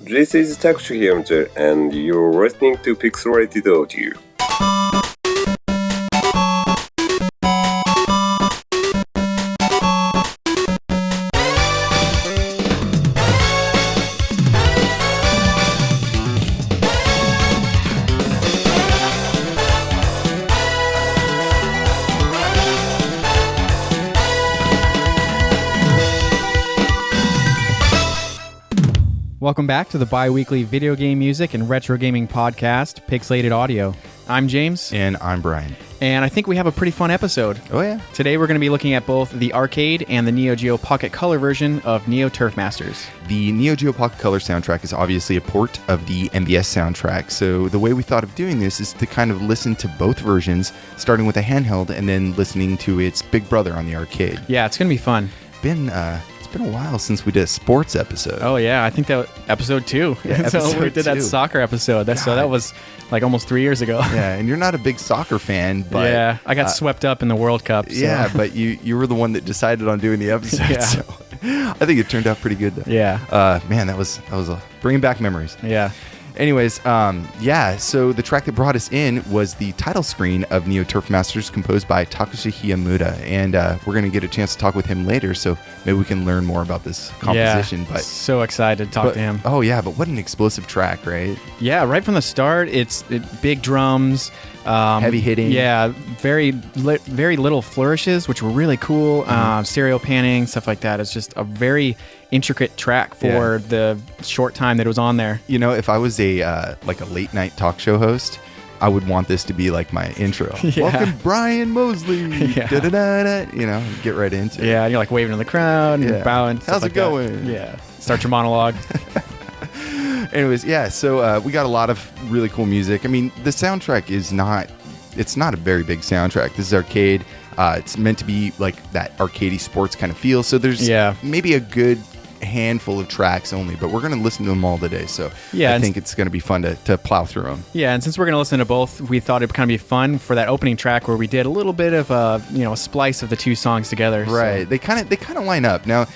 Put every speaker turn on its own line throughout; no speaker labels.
This is Takushi Hiyamuta, and you're listening to Pixelated Audio.
Welcome back to the bi-weekly video game music and retro gaming podcast, Pixelated Audio. I'm James.
And I'm Brian.
And I think we have a pretty fun episode.
Oh, yeah.
Today we're going to be looking at both the arcade and the Neo Geo Pocket Color version of Neo Turf Masters.
The Neo Geo Pocket Color soundtrack is obviously a port of the NBS soundtrack, so the way we thought of doing this is to kind of listen to both versions, starting with a handheld and then listening to its big brother on the arcade.
Yeah, it's going to be fun.
It's been a while since we did a sports episode.
Oh, yeah. I think that was episode 2.
Yeah,
so we did that soccer episode. So that was like almost 3 years ago.
Yeah, and you're not a big soccer fan, but...
Yeah, I got swept up in the World Cup. So.
Yeah, but you were the one that decided on doing the episode,
Yeah.
So I think it turned out pretty good, though.
Yeah.
Man, that was bringing back memories.
Yeah.
Anyways, so the track that brought us in was the title screen of Neo Turf Masters, composed by Takushi Hiyamuta, and we're going to get a chance to talk with him later, so maybe we can learn more about this composition.
Yeah,
but
so excited to talk to him.
Oh yeah, but what an explosive track, right?
Yeah, right from the start, it's big drums,
heavy hitting.
Yeah, very little flourishes, which were really cool. Stereo panning, stuff like that. It's just a very intricate track for the short time that it was on there.
You know, if I was a late night talk show host, I would want this to be like my intro.
Yeah.
Welcome, Brian Mosley.
Yeah.
Da-da-da-da. You know, get right into it.
Yeah, and you're like waving to the crowd and bowing.
How's it going?
Yeah. Start your monologue.
Anyways, yeah, so we got a lot of really cool music. I mean, the soundtrack is not a very big soundtrack. This is arcade. It's meant to be like that arcadey sports kind of feel. So there's maybe a good handful of tracks only, but we're going to listen to them all today. So I think it's going to be fun to plow through them. Yeah,
and since we're going to listen to both, we thought it'd kind of be fun for that opening track where we did a little bit of a splice of the two songs together.
Right.
So.
They kind of line up. Now,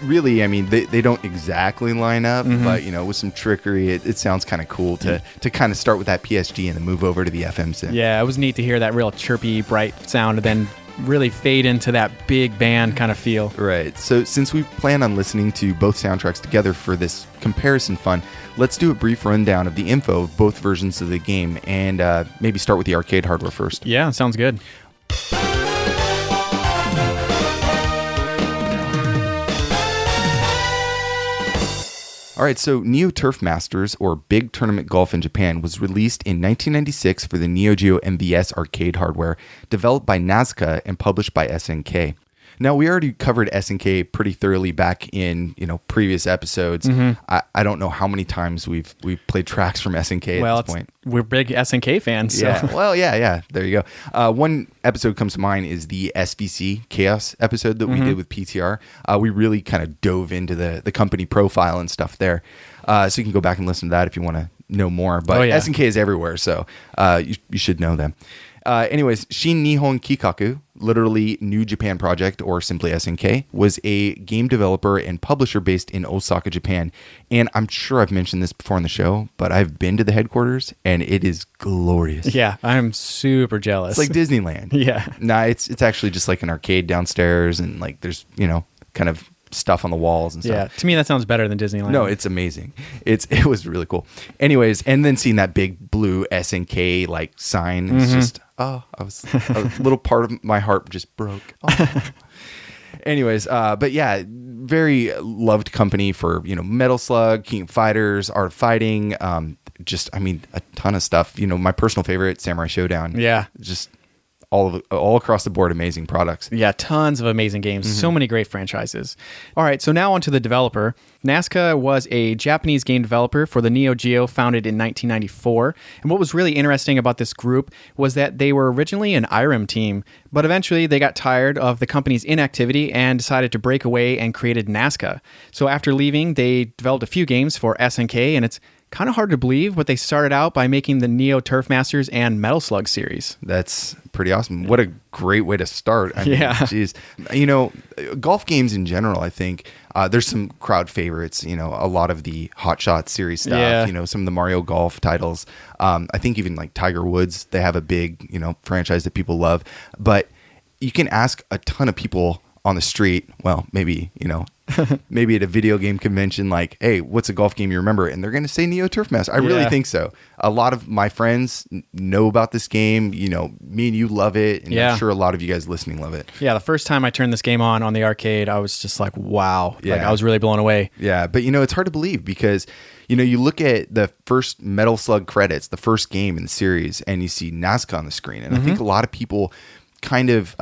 really, I mean, they don't exactly line up, but with some trickery, it sounds kind of cool to kind of start with that PSG and then move over to the FM synth.
Yeah, it was neat to hear that real chirpy, bright sound and then really fade into that big band kind of feel.
Right. So since we plan on listening to both soundtracks together for this comparison fun, let's do a brief rundown of the info of both versions of the game and maybe start with the arcade hardware first.
Yeah, sounds good.
All right, so Neo Turf Masters, or Big Tournament Golf in Japan, was released in 1996 for the Neo Geo MVS arcade hardware, developed by Nazca and published by SNK. Now, we already covered SNK pretty thoroughly back in previous episodes. I don't know how many times we've played tracks from SNK at this point.
We're big SNK fans. So.
Yeah, well, yeah. There you go. One episode comes to mind is the SVC Chaos episode that we did with PTR. We really kind of dove into the company profile and stuff there. So you can go back and listen to that if you want to know more. But SNK is everywhere, so you should know them. Anyways, Shin Nihon Kikaku, literally New Japan Project, or simply SNK, was a game developer and publisher based in Osaka, Japan. And I'm sure I've mentioned this before on the show, but I've been to the headquarters and it is glorious.
Yeah, I'm super jealous.
It's like Disneyland.
Yeah.
Nah, it's actually just like an arcade downstairs and like there's, kind of stuff on the walls and stuff.
Yeah, to me that sounds better than Disneyland.
No, it's amazing. It was really cool. Anyways, and then seeing that big blue SNK like sign, it's just a little part of my heart just broke. Oh. Anyways, but yeah, very loved company for Metal Slug, King of Fighters, Art of Fighting, a ton of stuff. My personal favorite, Samurai Showdown.
Yeah,
just all across the board, amazing products.
Yeah, tons of amazing games. So many great franchises. All right, so now on to the developer. Nazca was a Japanese game developer for the Neo Geo, founded in 1994. And what was really interesting about this group was that they were originally an IREM team, but eventually they got tired of the company's inactivity and decided to break away and created Nazca. So after leaving, they developed a few games for SNK, and it's kind of hard to believe, but they started out by making the Neo Turf Masters and Metal Slug series.
That's pretty awesome. What a great way to start. I mean,
Yeah.
geez. Golf games in general, I think there's some crowd favorites, a lot of the Hot Shot series stuff,
Yeah.
some of the Mario Golf titles. I think even like Tiger Woods, they have a big, franchise that people love. But you can ask a ton of people on the street, well, maybe, maybe at a video game convention, like, hey, what's a golf game you remember? And they're going to say Neo Turf Master. I really think so. A lot of my friends know about this game. Me and you love it. And I'm sure a lot of you guys listening love it.
Yeah, the first time I turned this game on the arcade, I was just like, wow.
Yeah.
Like, I was really blown away.
Yeah, but it's hard to believe because, you look at the first Metal Slug credits, the first game in the series, and you see Nazca on the screen. And I think a lot of people kind of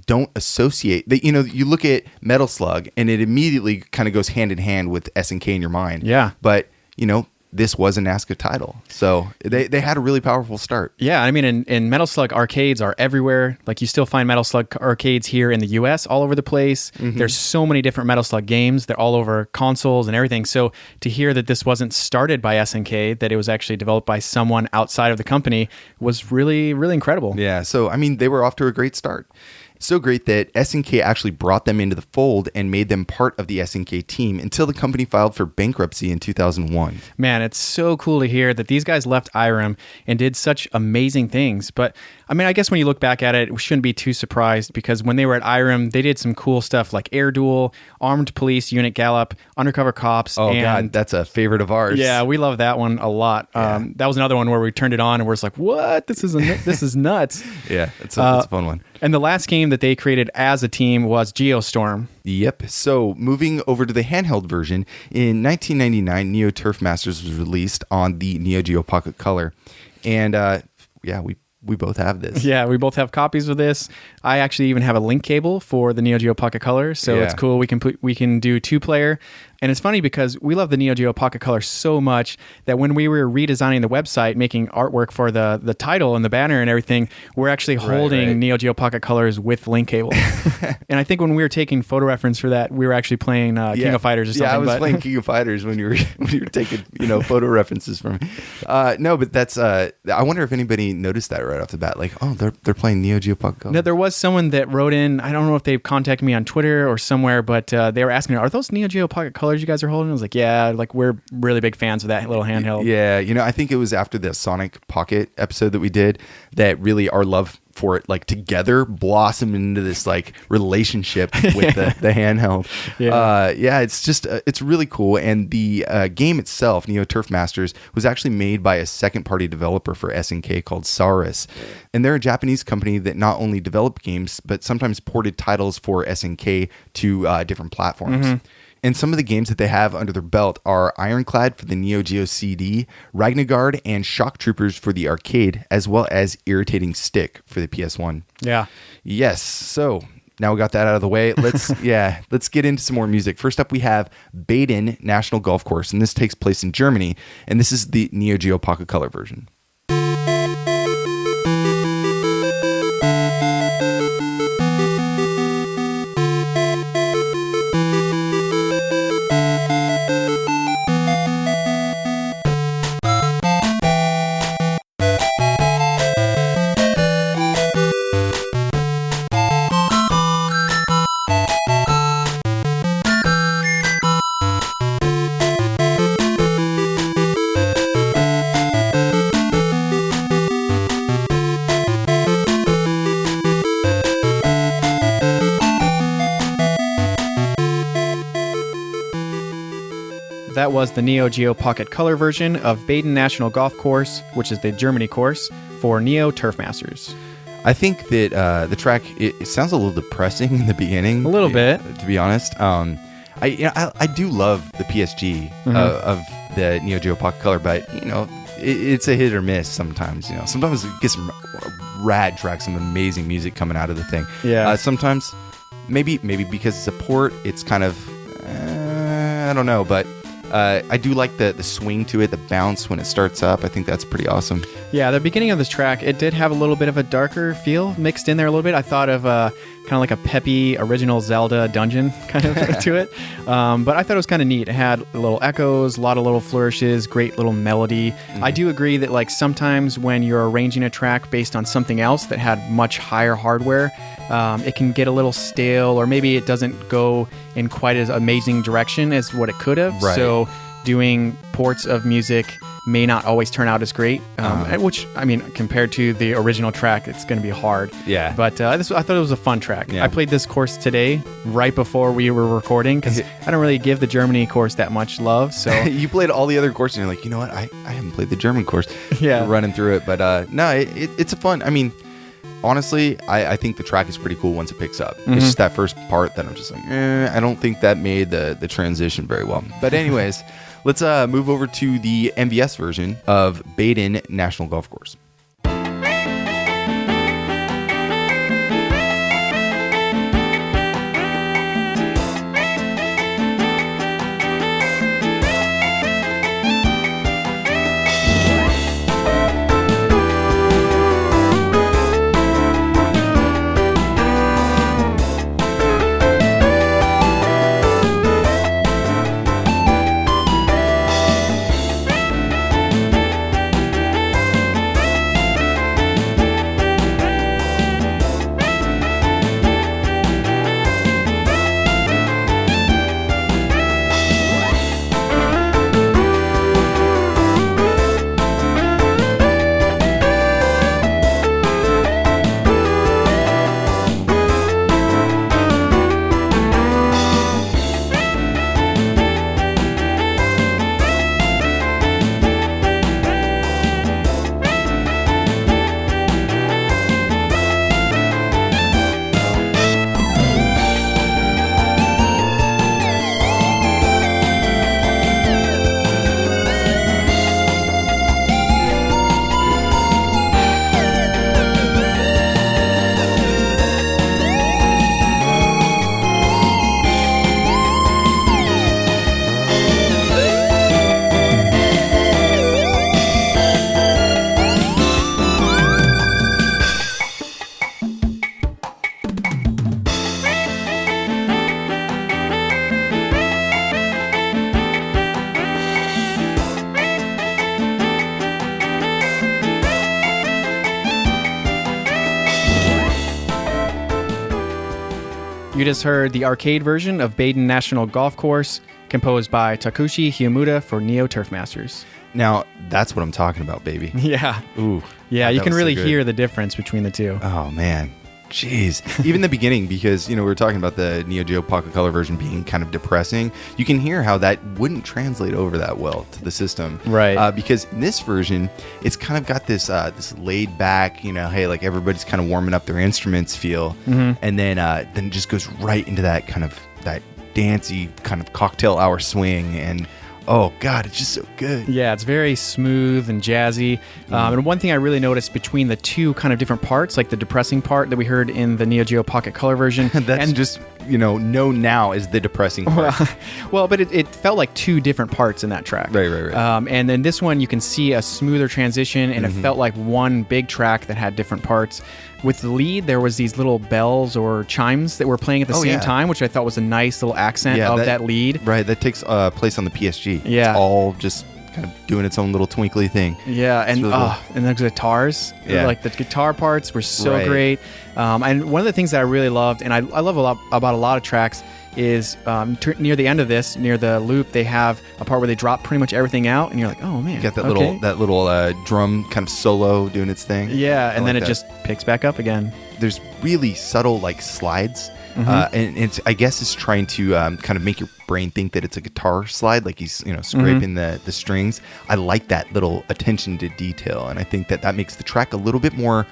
don't associate that. You look at Metal Slug and it immediately kind of goes hand in hand with SNK in your mind.
Yeah.
But this was a Nazca title, so they had a really powerful start.
Yeah, I mean, in Metal Slug, arcades are everywhere. Like, you still find Metal Slug arcades here in the U.S. all over the place. There's so many different Metal Slug games. They're all over consoles and everything. So to hear that this wasn't started by SNK, that it was actually developed by someone outside of the company, was really, really incredible.
Yeah, so I mean, they were off to a great start. So great that SNK actually brought them into the fold and made them part of the SNK team until the company filed for bankruptcy in 2001.
Man, it's so cool to hear that these guys left IREM and did such amazing things. But I mean, I guess when you look back at it, we shouldn't be too surprised because when they were at IREM, they did some cool stuff like Air Duel, Armed Police Unit Gallop, Undercover Cops.
Oh, God, that's a favorite of ours.
Yeah, we love that one a lot.
Yeah.
That was another one where we turned it on and we're just like, what? This is nuts.
Yeah, it's a fun one.
And the last game that they created as a team was Geostorm.
Yep. So moving over to the handheld version, in 1999, Neo Turf Masters was released on the Neo Geo Pocket Color. And we both have this.
Yeah, we both have copies of this. I actually even have a link cable for the Neo Geo Pocket Color, so it's cool. We can do 2-player. And it's funny because we love the Neo Geo Pocket Color so much that when we were redesigning the website, making artwork for the title and the banner and everything, we're actually holding Neo Geo Pocket Colors with link cable. And I think when we were taking photo reference for that, we were actually playing King of Fighters or something.
Yeah, I was playing King of Fighters when you were taking photo references from. No, but that's. I wonder if anybody noticed that right off the bat. Like, oh, they're playing Neo Geo Pocket Color.
No, there was someone that wrote in. I don't know if they contacted me on Twitter or somewhere, but they were asking, "Are those Neo Geo Pocket Colors you guys are holding?" I was like, "Yeah, like we're really big fans of that little handheld."
Yeah, I think it was after the Sonic Pocket episode that we did that really our love for it, like, together blossomed into this like relationship with the handheld. It's just it's really cool. And the game itself, Neo Turf Masters, was actually made by a second party developer for SNK called Saurus, and they're a Japanese company that not only developed games but sometimes ported titles for SNK to different platforms. And some of the games that they have under their belt are Ironclad for the Neo Geo CD, Ragnagard and Shock Troopers for the arcade, as well as Irritating Stick for the PS1.
Yeah.
Yes. So now we got that out of the way. Let's get into some more music. First up, we have BADEN National Golf Course, and this takes place in Germany, and this is the Neo Geo Pocket Color version.
That was the Neo Geo Pocket Color version of BADEN National Golf Course, which is the Germany course for Neo Turf Masters.
I think that the track it sounds a little depressing in the beginning.
A little bit,
to be honest. I do love the PSG of the Neo Geo Pocket Color, but it's a hit or miss sometimes. Sometimes it gets some rad tracks, some amazing music coming out of the thing.
Yeah.
Sometimes maybe because it's a port, it's kind of I don't know, but I do like the swing to it, the bounce when it starts up. I think that's pretty awesome.
Yeah, the beginning of this track, it did have a little bit of a darker feel mixed in there a little bit. I thought of kind of like a peppy original Zelda dungeon kind of to it. But I thought it was kind of neat. It had little echoes, a lot of little flourishes, great little melody. I do agree that like sometimes when you're arranging a track based on something else that had much higher hardware, it can get a little stale, or maybe it doesn't go in quite as amazing direction as what it could have.
Right.
So doing ports of music may not always turn out as great, which, I mean, compared to the original track, it's going to be hard.
Yeah.
But I thought it was a fun track.
Yeah.
I played this course today, right before we were recording, because I don't really give the Germany course that much love. So
You played all the other courses, and you're like, you know what? I haven't played the German course.
Yeah.
Running through it. But no, it's a fun. I mean, honestly, I think the track is pretty cool once it picks up. It's just that first part that I'm just like, I don't think that made the transition very well. But anyways, let's move over to the MVS version of BADEN National Golf Course.
You just heard the arcade version of BADEN National Golf Course, composed by Takushi Hiyamuta for Neo Turf Masters.
Now, that's what I'm talking about, baby.
Yeah.
Ooh.
Yeah,
God,
you
that
can
was so
really
good.
hear the difference between the two.
Oh, man. Jeez. Even the beginning, because, we were talking about the Neo Geo Pocket Color version being kind of depressing. You can hear how that wouldn't translate over that well to the system.
Right.
Because in this version, it's kind of got this this laid back, hey, like everybody's kind of warming up their instruments feel. And then it just goes right into that kind of that dancey kind of cocktail hour swing. And oh, God, it's just so good.
Yeah, it's very smooth and jazzy. And one thing I really noticed between the two kind of different parts, like the depressing part that we heard in the Neo Geo Pocket Color version.
That's just, known now as the depressing part.
Well, but it felt like two different parts in that track.
Right.
And then this one, you can see a smoother transition, and it felt like one big track that had different parts. With the lead, there was these little bells or chimes that were playing at the same time, which I thought was a nice little accent of that lead.
Right, that takes place on the PSG.
Yeah.
It's all just kind of doing its own little twinkly thing.
Yeah, and
really cool.
and the guitars, like the guitar parts were so great. And one of the things that I really loved, and I love a lot about a lot of tracks, is near the end of this, near the loop, they have a part where they drop pretty much everything out, and you're like, oh man,
You got that little drum kind of solo doing its thing.
Yeah, and then it
that.
just picks back up again.
There's really subtle like slides, and I guess it's trying to kind of make your brain think that it's a guitar slide, like he's scraping the strings. I like that little attention to detail, and I think that makes the track a little bit more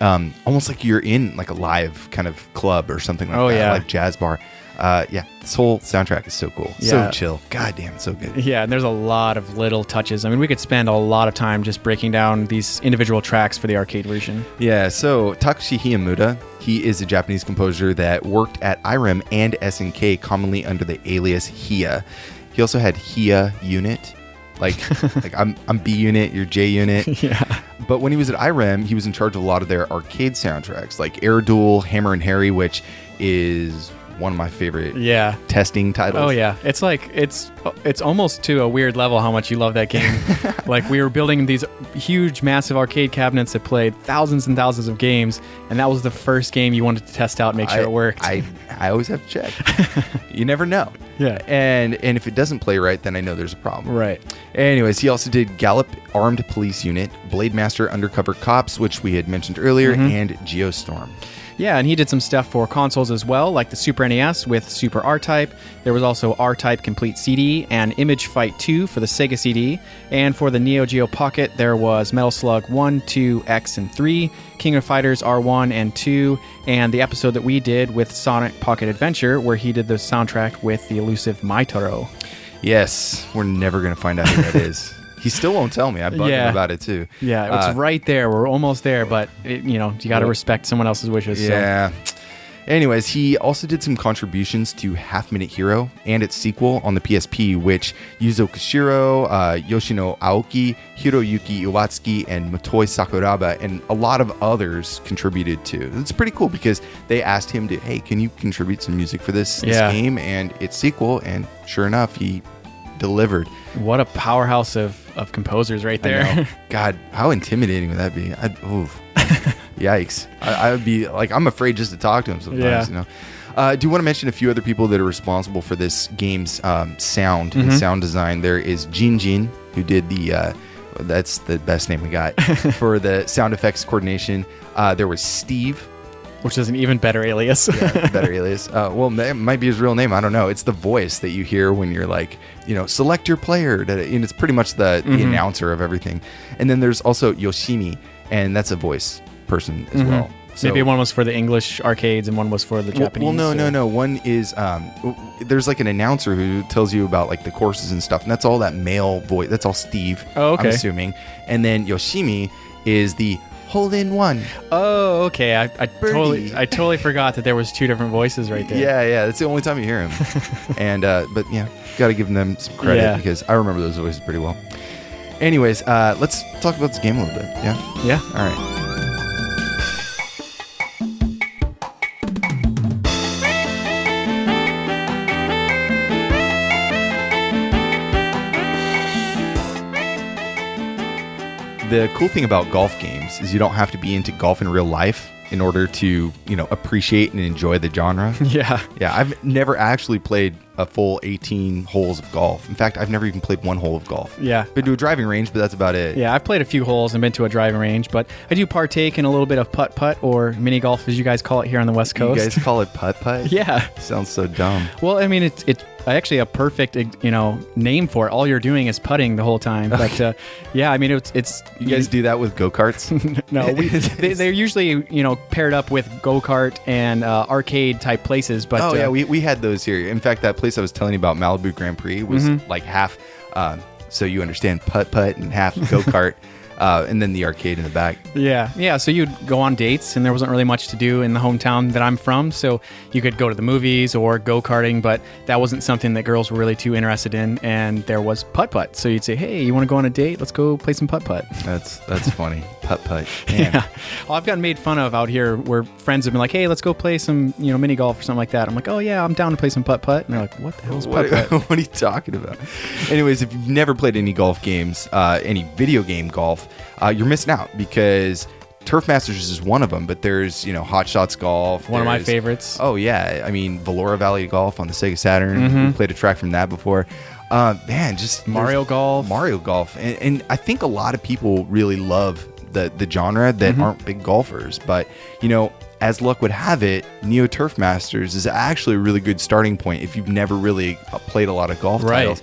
almost like you're in like a live kind of club or something like that, like jazz bar. This whole soundtrack is so cool. So chill. God damn, it's so good.
Yeah, and there's a lot of little touches. I mean, we could spend a lot of time just breaking down these individual tracks for the arcade version.
Yeah, so Takushi Hiyamuta, he is a Japanese composer that worked at IREM and SNK, commonly under the alias HIYA. He also had HIYA Unit, Like I'm B unit, you're J unit.
Yeah.
But when he was at IREM, he was in charge of a lot of their arcade soundtracks, like Air Duel, Hammer and Harry, which is one of my favorite testing titles.
Oh yeah, it's like it's almost to a weird level how much you love that game. Like we were building these huge, massive arcade cabinets that played thousands and thousands of games, and that was the first game you wanted to test out and make sure it worked.
I always have to check. You never know.
Yeah.
And if it doesn't play right, then I know there's a problem.
Right.
Anyways, he also did Gallop Armed Police Unit, Blade Master Undercover Cops, which we had mentioned earlier, and Geostorm.
Yeah, and he did some stuff for consoles as well, like the Super NES with Super R-Type. There was also R-Type Complete CD and Image Fight 2 for the Sega CD. And for the Neo Geo Pocket, there was Metal Slug 1, 2, X, and 3, King of Fighters R1 and 2, and the episode that we did with Sonic Pocket Adventure, where he did the soundtrack with the elusive Maitaro.
Yes, we're never going to find out who that is. He still won't tell me. I bugged him about it too.
Yeah, it's right there. We're almost there, but you got to respect someone else's wishes.
Yeah. So. Anyways, he also did some contributions to Half Minute Hero and its sequel on the PSP, which Yuzo Koshiro, Yoshino Aoki, Hiroyuki Iwatsuki, and Motoi Sakuraba, and a lot of others contributed to. It's pretty cool because they asked him to, hey, can you contribute some music for this game and its sequel? And sure enough, he delivered.
What a powerhouse of composers right there.
God, how intimidating would that be? Yikes. I would be like, I'm afraid just to talk to him sometimes, Do you want to mention a few other people that are responsible for this game's sound and sound design? There is Jin, who did that's the best name we got, for the sound effects coordination. There was Steve,
which is an even better alias.
Better alias. Well, that might be his real name. I don't know. It's the voice that you hear when you're like, select your player. And it's pretty much the announcer of everything. And then there's also Yoshimi, and that's a voice person as well. So,
maybe one was for the English arcades and one was for the Japanese.
Well, no. One is there's like an announcer who tells you about like the courses and stuff, and that's all that male voice. That's all Steve.
Oh, okay.
I'm assuming. And then Yoshimi is the hole-in-one.
Oh, okay. I totally forgot that there was two different voices right there.
Yeah. That's the only time you hear him. And but yeah, got to give them some credit because I remember those voices pretty well. Anyways, let's talk about this game a little bit. Yeah.
Yeah.
All right. The cool thing about golf games is you don't have to be into golf in real life in order to, appreciate and enjoy the genre.
Yeah.
Yeah, I've never actually played a full 18 holes of golf. In fact, I've never even played one hole of golf.
Yeah.
Been to a driving range, but that's about it.
Yeah, I've played a few holes and been to a driving range, but I do partake in a little bit of putt-putt or mini golf, as you guys call it here on the West Coast.
You guys call it putt-putt?
Yeah.
Sounds so dumb.
Well, I mean, it's actually a perfect, name for it. All you're doing is putting the whole time. But yeah, I mean, it's.
You guys do that with go-karts?
No, they're usually paired up with go-kart and arcade type places. But
we had those here. In fact, that place I was telling you about, Malibu Grand Prix, was like half. So you understand putt-putt and half go-kart. And then the arcade in the back.
Yeah. So you'd go on dates, and there wasn't really much to do in the hometown that I'm from. So you could go to the movies or go karting, but that wasn't something that girls were really too interested in. And there was putt-putt. So you'd say, "Hey, you want to go on a date? Let's go play some putt-putt."
That's funny. Putt-putt.
Yeah. Well, I've gotten made fun of out here where friends have been like, "Hey, let's go play some mini golf or something like that." I'm like, "Oh yeah, I'm down to play some putt-putt." And they're like, "What the hell's putt-putt?"
What are you talking about? Anyways, if you've never played any golf games, any video game golf, you're missing out because Turf Masters is one of them, but there's, Hot Shots Golf.
One of my favorites.
Oh, yeah. I mean, Valora Valley Golf on the Sega Saturn. We played a track from that before. Just
Mario Golf.
Mario Golf. And I think a lot of people really love the genre that aren't big golfers. But, as luck would have it, Neo Turf Masters is actually a really good starting point if you've never really played a lot of golf titles.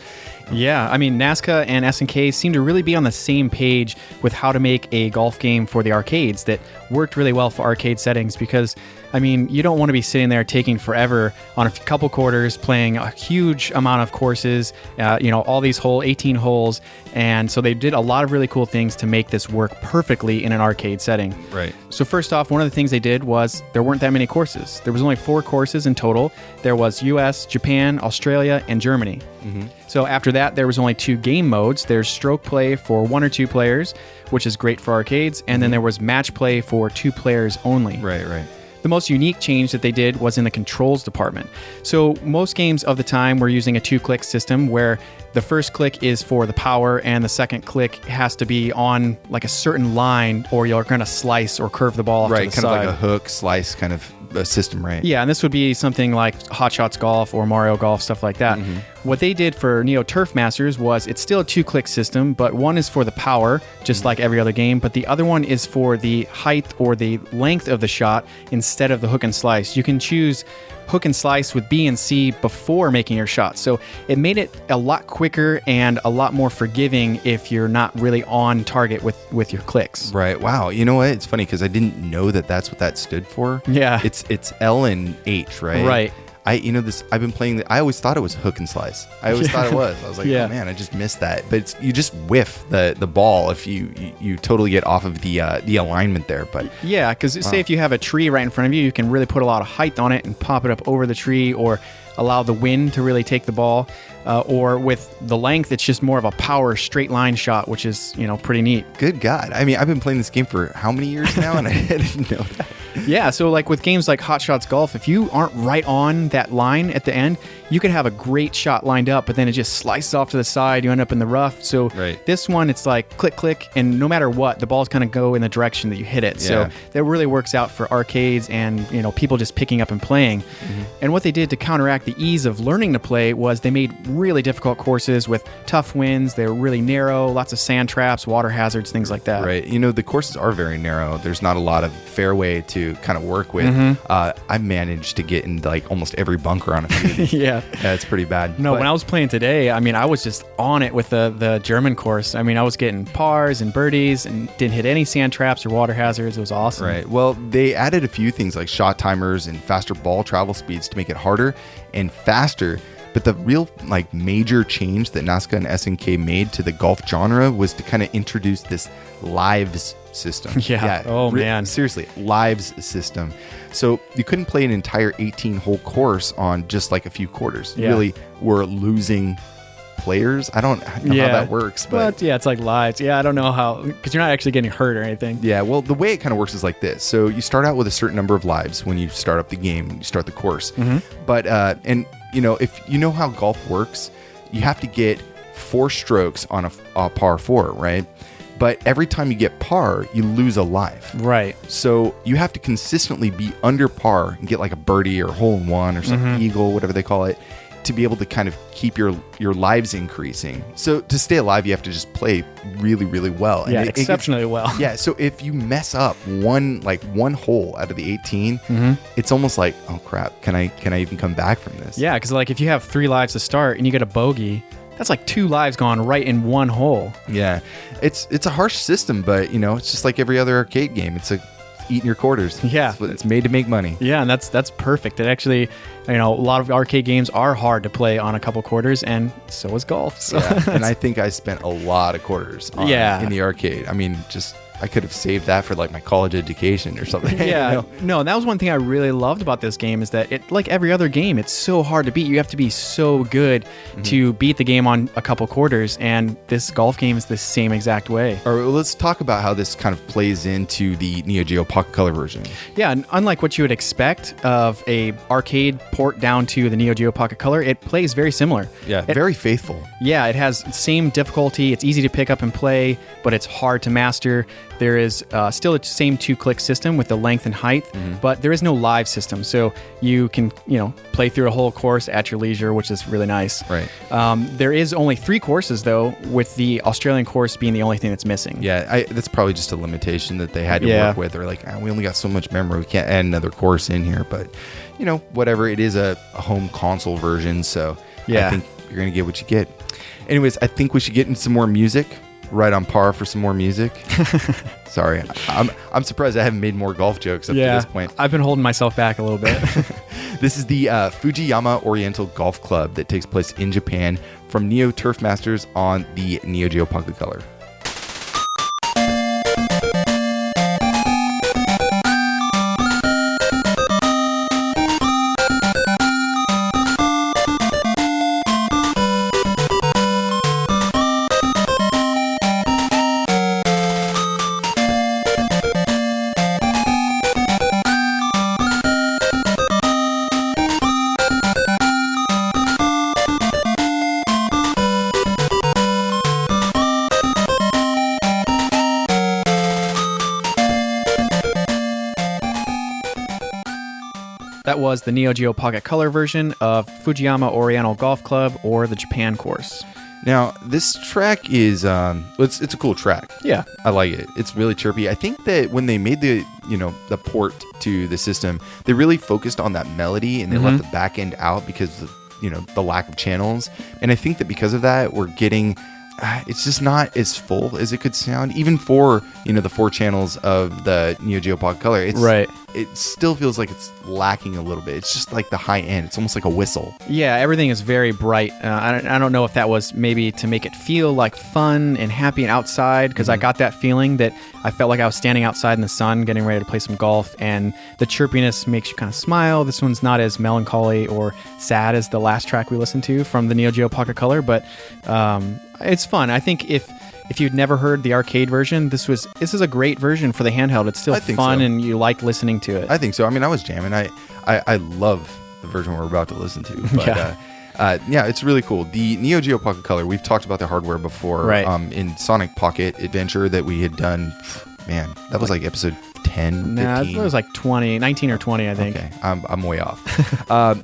Yeah, I mean, Nazca and SNK seem to really be on the same page with how to make a golf game for the arcades that worked really well for arcade settings because, I mean, you don't want to be sitting there taking forever on a couple quarters, playing a huge amount of courses, all these 18 holes. And so they did a lot of really cool things to make this work perfectly in an arcade setting.
Right.
So first off, one of the things they did was there weren't that many courses. There was only 4 courses in total. There was U.S., Japan, Australia, and Germany. So after that, there was only 2 game modes. There's stroke play for 1 or 2 players, which is great for arcades, and then there was match play for 2 players only.
Right.
The most unique change that they did was in the controls department. So most games of the time were using a 2-click system where the first click is for the power and the second click has to be on like a certain line or you're going to slice or curve the ball off to the
Kind
side.
of like a hook, slice kind of a system, right?
Yeah, and this would be something like Hot Shots Golf or Mario Golf, stuff like that. What they did for Neo Turf Masters was it's still a 2-click system, but one is for the power, just like every other game, but the other one is for the height or the length of the shot instead of the hook and slice. You can choose hook and slice with B and C before making your shot. So it made it a lot quicker and a lot more forgiving if you're not really on target with your clicks.
Right. Wow. You know what? It's funny because I didn't know that that's what that stood for.
Yeah.
It's L and H, right?
Right.
I've been playing I always thought it was hook and slice. I always thought it was. I was like,
Yeah.
oh man, I just missed that. But you just whiff the ball if you totally get off of the alignment there. But
Yeah, because say if you have a tree right in front of you, you can really put a lot of height on it and pop it up over the tree or allow the wind to really take the ball. Or with the length, it's just more of a power straight line shot, which is, pretty neat.
good God. I mean, I've been playing this game for how many years now? And I didn't know that.
Yeah, so like with games like Hot Shots Golf, if you aren't right on that line at the end, you could have a great shot lined up, but then it just slices off to the side. You end up in the rough. So This one, it's like click, click, and no matter what, the ball's going to go in the direction that you hit it. So that really works out for arcades and people just picking up and playing. And what they did to counteract the ease of learning to play was they made really difficult courses with tough winds. They were really narrow, lots of sand traps, water hazards, things like that.
Right. The courses are very narrow. There's not a lot of fairway to kind of work with. I managed to get into like almost every bunker on a few.
Yeah.
It's pretty bad.
No, when I was playing today, I mean, I was just on it with the German course. I mean, I was getting pars and birdies and didn't hit any sand traps or water hazards. It was awesome.
Right. Well, they added a few things like shot timers and faster ball travel speeds to make it harder and faster. But the real major change that Nazca and SNK made to the golf genre was to kind of introduce this lives system.
Yeah. Oh, man.
Seriously, lives system. So you couldn't play an entire 18-hole course on just like a few quarters. You really were losing players. I don't know how that works. But
yeah, it's like lives. Yeah, I don't know how, because you're not actually getting hurt or anything.
Yeah, well, the way it kind of works is like this. So you start out with a certain number of lives when you start up the game, you start the course. But, if you know how golf works, you have to get 4 strokes on a par 4, right? But every time you get par, you lose a life.
Right.
So you have to consistently be under par and get like a birdie or hole in one or some eagle, whatever they call it, to be able to kind of keep your lives increasing. So to stay alive, you have to just play really, really well.
Yeah, exceptionally well.
Yeah, so if you mess up one hole out of the 18, it's almost like, oh crap, can I even come back from this?
Yeah, because if you have 3 lives to start and you get a bogey, that's like 2 lives gone right in one hole.
Yeah, it's a harsh system, but it's just like every other arcade game. It's eating your quarters.
Yeah,
it's made to make money.
Yeah, and that's perfect. It actually, a lot of arcade games are hard to play on a couple quarters, and so is golf. So.
Yeah, and I think I spent a lot of quarters in the arcade. I mean, I could have saved that for like my college education or something.
Yeah, no, that was one thing I really loved about this game is that it, like every other game, it's so hard to beat. You have to be so good to beat the game on a couple quarters, and this golf game is the same exact way.
All right, well, let's talk about how this kind of plays into the Neo Geo Pocket Color version.
Yeah, and unlike what you would expect of a arcade port down to the Neo Geo Pocket Color, it plays very similar.
Yeah, very faithful.
Yeah, it has the same difficulty. It's easy to pick up and play, but it's hard to master. There is still a same 2-click system with the length and height, but there is no live system. So you can, play through a whole course at your leisure, which is really nice.
Right.
There is only 3 courses, though, with the Australian course being the only thing that's missing.
Yeah, that's probably just a limitation that they had to work with. They're like, we only got so much memory. We can't add another course in here. But, whatever. It is a home console version, so I think you're going to get what you get. Anyways, I think we should get into some more music. Right on par for some more music. Sorry, I'm surprised I haven't made more golf jokes up to this point.
I've been holding myself back a little bit.
This is the Fujiyama Oriental Golf Club that takes place in Japan from Neo Turf Masters on the Neo Geo Pocket Color.
That was the Neo Geo Pocket Color version of Fujiyama Oriental Golf Club, or the Japan course.
Now, this track is it's a cool track.
Yeah.
I like it. It's really chirpy. I think that when they made the port to the system, they really focused on that melody and they left the back end out because of, the lack of channels. And I think that because of that, we're getting it's just not as full as it could sound, even for the 4 channels of the Neo Geo Pocket Color. It's
right.
It still feels like it's lacking a little bit. It's just like the high end. It's almost like a whistle.
Yeah, everything is very bright. I don't know if that was maybe to make it feel like fun and happy and outside, because I got that feeling that I felt like I was standing outside in the sun getting ready to play some golf, and the chirpiness makes you kind of smile. This one's not as melancholy or sad as the last track we listened to from the Neo Geo Pocket Color, but it's fun. I think if you'd never heard the arcade version, this is a great version for the handheld. It's still fun, and you like listening to it.
I think so. I mean, I was jamming. I love the version we're about to listen to. But, yeah, it's really cool. The Neo Geo Pocket Color, we've talked about the hardware before.
Right.
In Sonic Pocket Adventure that we had done. Man, that was like episode 10, 15.
Nah, it was like 19 or 20, I think.
Okay, I'm way off.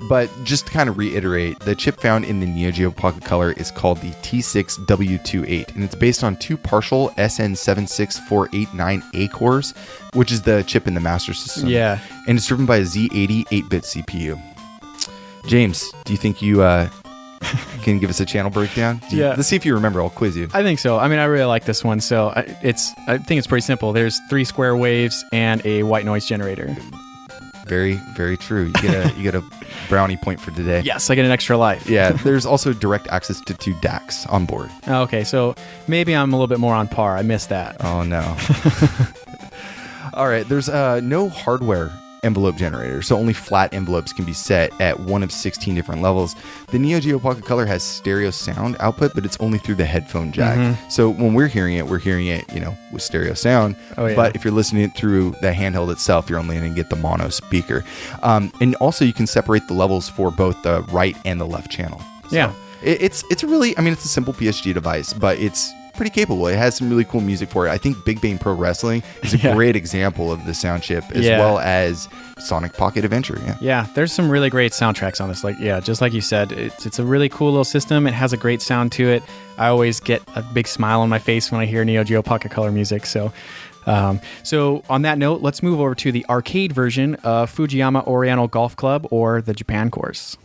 But just to kind of reiterate, the chip found in the Neo Geo Pocket Color is called the T6W28, and it's based on 2 partial SN76489A cores, which is the chip in the Master System.
Yeah.
And it's driven by a Z80 8-bit CPU. James, do you think you can give us a channel breakdown?
Yeah.
Let's see if you remember. I'll quiz you.
I think so. I mean, I really like this one. So I think it's pretty simple. There's 3 square waves and a white noise generator.
Very, very true. You get a brownie point for today.
Yes, I get an extra life.
Yeah. There's also direct access to 2 DACs on board.
Okay, so maybe I'm a little bit more on par. I missed that.
Oh no. All right. There's no hardware envelope generator, so only flat envelopes can be set at one of 16 different levels. The Neo Geo Pocket Color has stereo sound output, but it's only through the headphone jack. So when we're hearing it, with stereo sound.
Oh, yeah.
But if you're listening it through the handheld itself, you're only going to get the mono speaker. And also you can separate the levels for both the right and the left channel. So
Yeah.
it's a really, it's a simple PSG device, but it's pretty capable. It has some really cool music for it. I think Big Bang Pro Wrestling is a great example of the sound chip, as well as Sonic Pocket Adventure.
Yeah, there's some really great soundtracks on this. Just like you said, it's a really cool little system. It has a great sound to it. I always get a big smile on my face when I hear Neo Geo Pocket Color music. So on that note, let's move over to the arcade version of Fujiyama Oriental Golf Club, or the Japan course.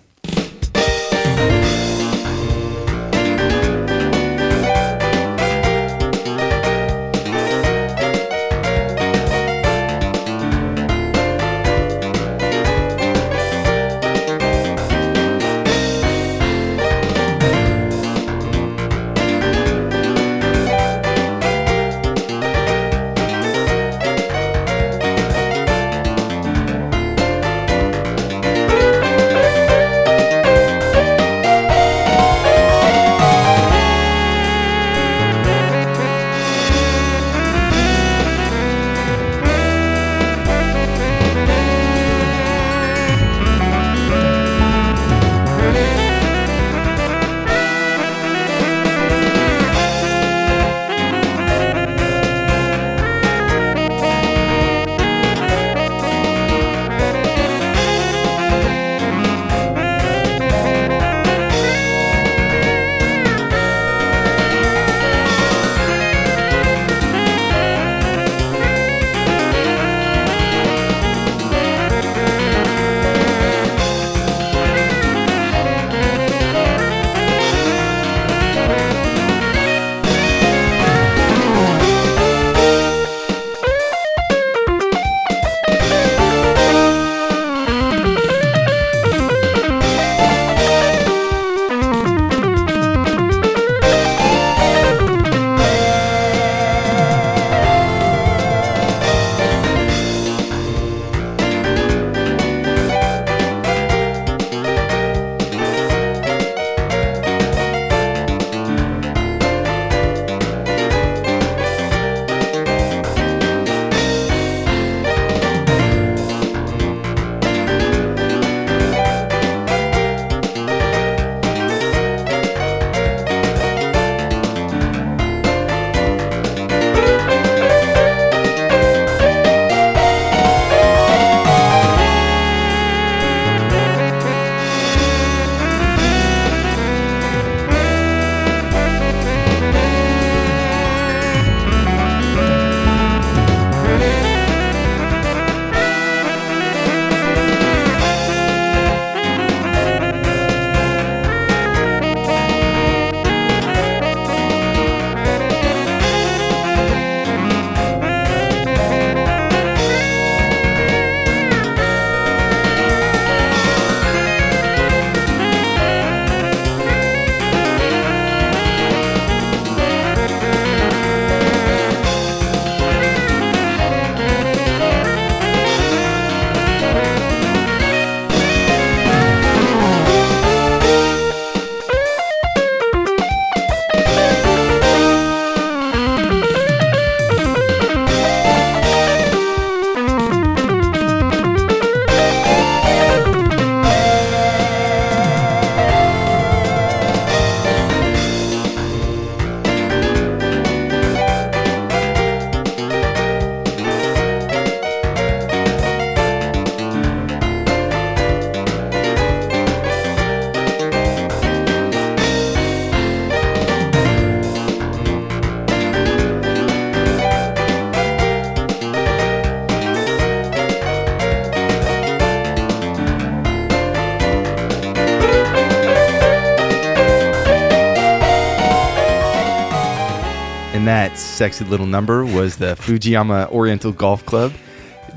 And that sexy little number was the Fujiyama Oriental Golf Club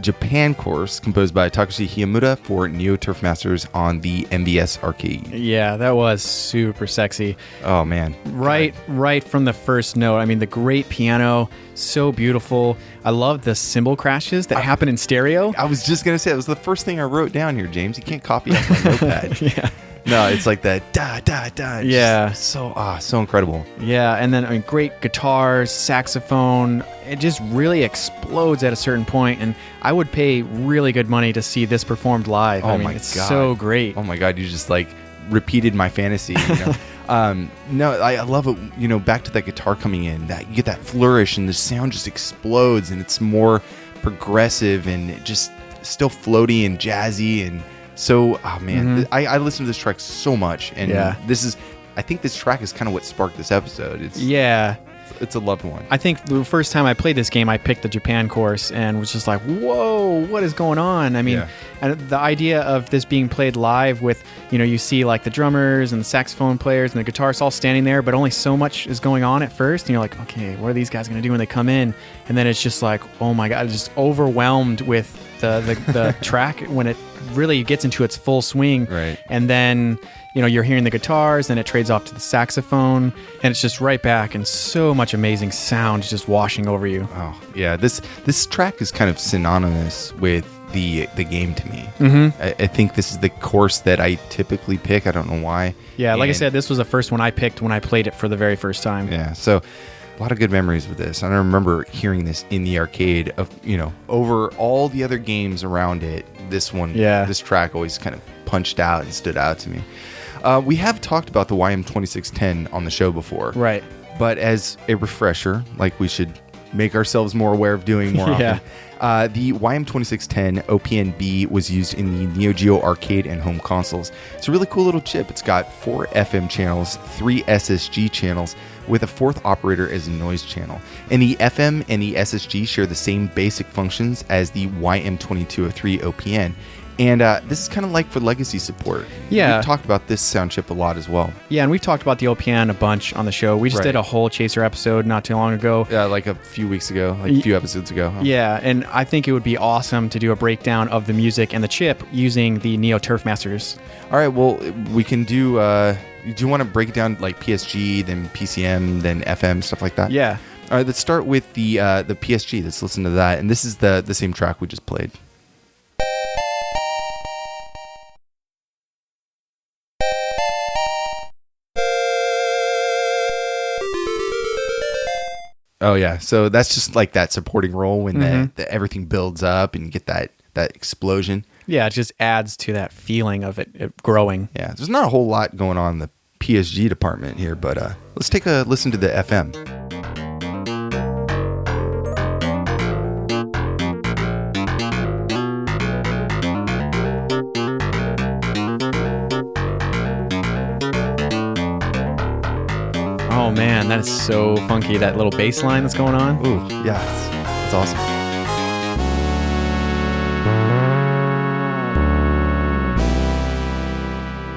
Japan course, composed by Takushi Hiyamuta for Neo Turf Masters on the MVS arcade.
Yeah, that was super sexy.
Oh man.
Right from the first note. I mean, the great piano, so beautiful. I love the cymbal crashes that happen in stereo.
I was just gonna say, that was the first thing I wrote down here, James. You can't copy off my notepad.
Yeah.
No, it's like that da da da.
Yeah.
So incredible.
Yeah, and then I mean, great guitars, saxophone. It just really explodes at a certain point, and I would pay really good money to see this performed live.
Oh
I mean,
my
it's
God.
so great.
Oh my God, you just like repeated my fantasy. You know? No, I love it. You know, back to that guitar coming in, that you get that flourish, and the sound just explodes, and it's more progressive and just still floaty and jazzy and. So, oh man, I listen to this track so much, and I think this track is kind of what sparked this episode. It's a loved one.
I think the first time I played this game, I picked the Japan course and was just like, whoa, what is going on? I mean, and the idea of this being played live with, you know, you see like the drummers and the saxophone players and the guitarists all standing there, but only so much is going on at first. And you're like, okay, what are these guys going to do when they come in? And then it's just like, oh my God, just overwhelmed with the track when it really gets into its full swing.
Right.
And then, you know, you're hearing the guitars, and it trades off to the saxophone, and it's just right back, and so much amazing sound just washing over you.
Oh yeah, this track is kind of synonymous with the game to me. I think this is the course that I typically pick. I don't know why.
Yeah, like I said, this was the first one I picked when I played it for the very first time.
Yeah, so a lot of good memories with this. And I remember hearing this in the arcade of, you know, over all the other games around it. This one, this track always kind of punched out and stood out to me. We have talked about the YM2610 on the show before.
Right.
But as a refresher, like we should make ourselves more aware of doing more often. The YM2610 OPNB was used in the Neo Geo arcade and home consoles. It's a really cool little chip. It's got 4 FM channels, 3 SSG channels, with a 4th operator as a noise channel. And the FM and the SSG share the same basic functions as the YM2203 OPN. And this is kind of like for legacy support.
Yeah.
We've talked about this sound chip a lot as well.
Yeah, and we've talked about the OPN a bunch on the show. We just did a whole Chaser episode not too long ago.
Yeah, like a few weeks ago, like a few episodes ago. Huh?
Yeah, and I think it would be awesome to do a breakdown of the music and the chip using the Neo Turf Masters.
All right, well, we can do... do you want to break it down like PSG, then PCM, then FM, stuff like that?
Yeah.
All right, let's start with the PSG. Let's listen to that. And this is the same track we just played. Oh yeah, so that's just like that supporting role when the everything builds up and you get that explosion.
Yeah, it just adds to that feeling of it growing.
Yeah, there's not a whole lot going on in the PSG department here, but let's take a listen to the FM.
Oh man, that is so funky. That little bass line that's going on.
Ooh, yeah, it's awesome.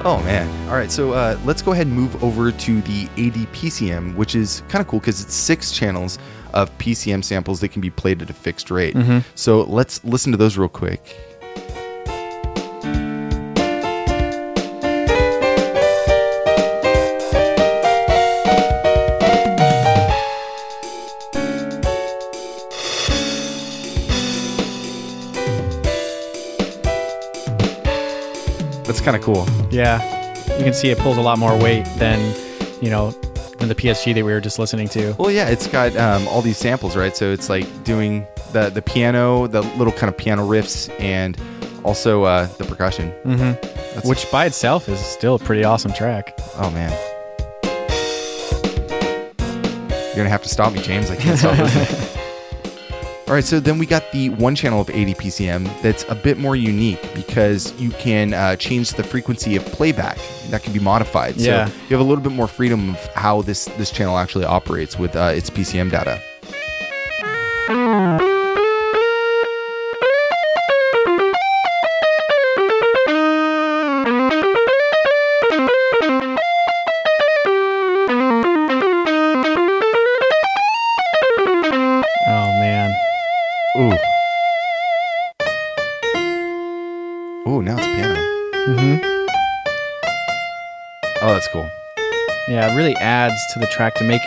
Oh man. All right, so let's go ahead and move over to the ADPCM, which is kind of cool because it's 6 channels of PCM samples that can be played at a fixed rate. So let's listen to those real quick. That's kind of cool.
Yeah, you can see it pulls a lot more weight than the PSG that we were just listening to.
Well, yeah, it's got all these samples, right? So it's like doing the piano, the little kind of piano riffs, and also the percussion.
Which by itself is still a pretty awesome track.
Oh man, you're gonna have to stop me, James. I can't stop listening. All right, so then we got the one channel of ADPCM that's a bit more unique because you can change the frequency of playback. That can be modified.
Yeah.
So you have a little bit more freedom of how this channel actually operates with its PCM data. Oh, that's cool.
Yeah, it really adds to the track to make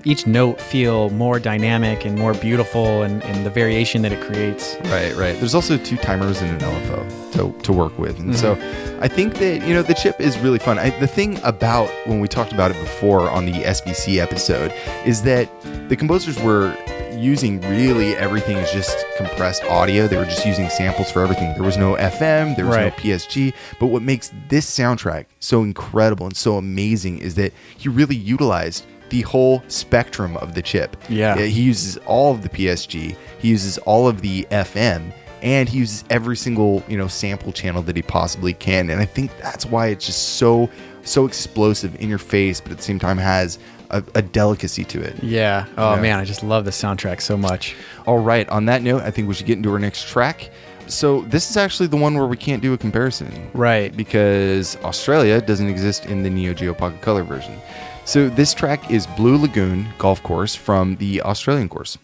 each note feel more dynamic and more beautiful, and the variation that it creates.
Right. There's also 2 timers and an LFO to work with. And so I think that, the chip is really fun. The thing about when we talked about it before on the SVC episode is that the composers were using really everything as just compressed audio. They were just using samples for everything. There was no FM, there was no PSG. But what makes this soundtrack so incredible and so amazing is that he really utilized the whole spectrum of the chip.
Yeah.
He uses all of the PSG, he uses all of the FM, and he uses every single, sample channel that he possibly can. And I think that's why it's just so explosive, in your face, but at the same time has a delicacy to it.
Yeah. Oh, man, I just love the soundtrack so much.
All right. On that note, I think we should get into our next track. So this is actually the one where we can't do a comparison.
Right.
Because Australia doesn't exist in the Neo Geo Pocket Color version. So this track is Blue Lagoon Golf Course from the Australian course.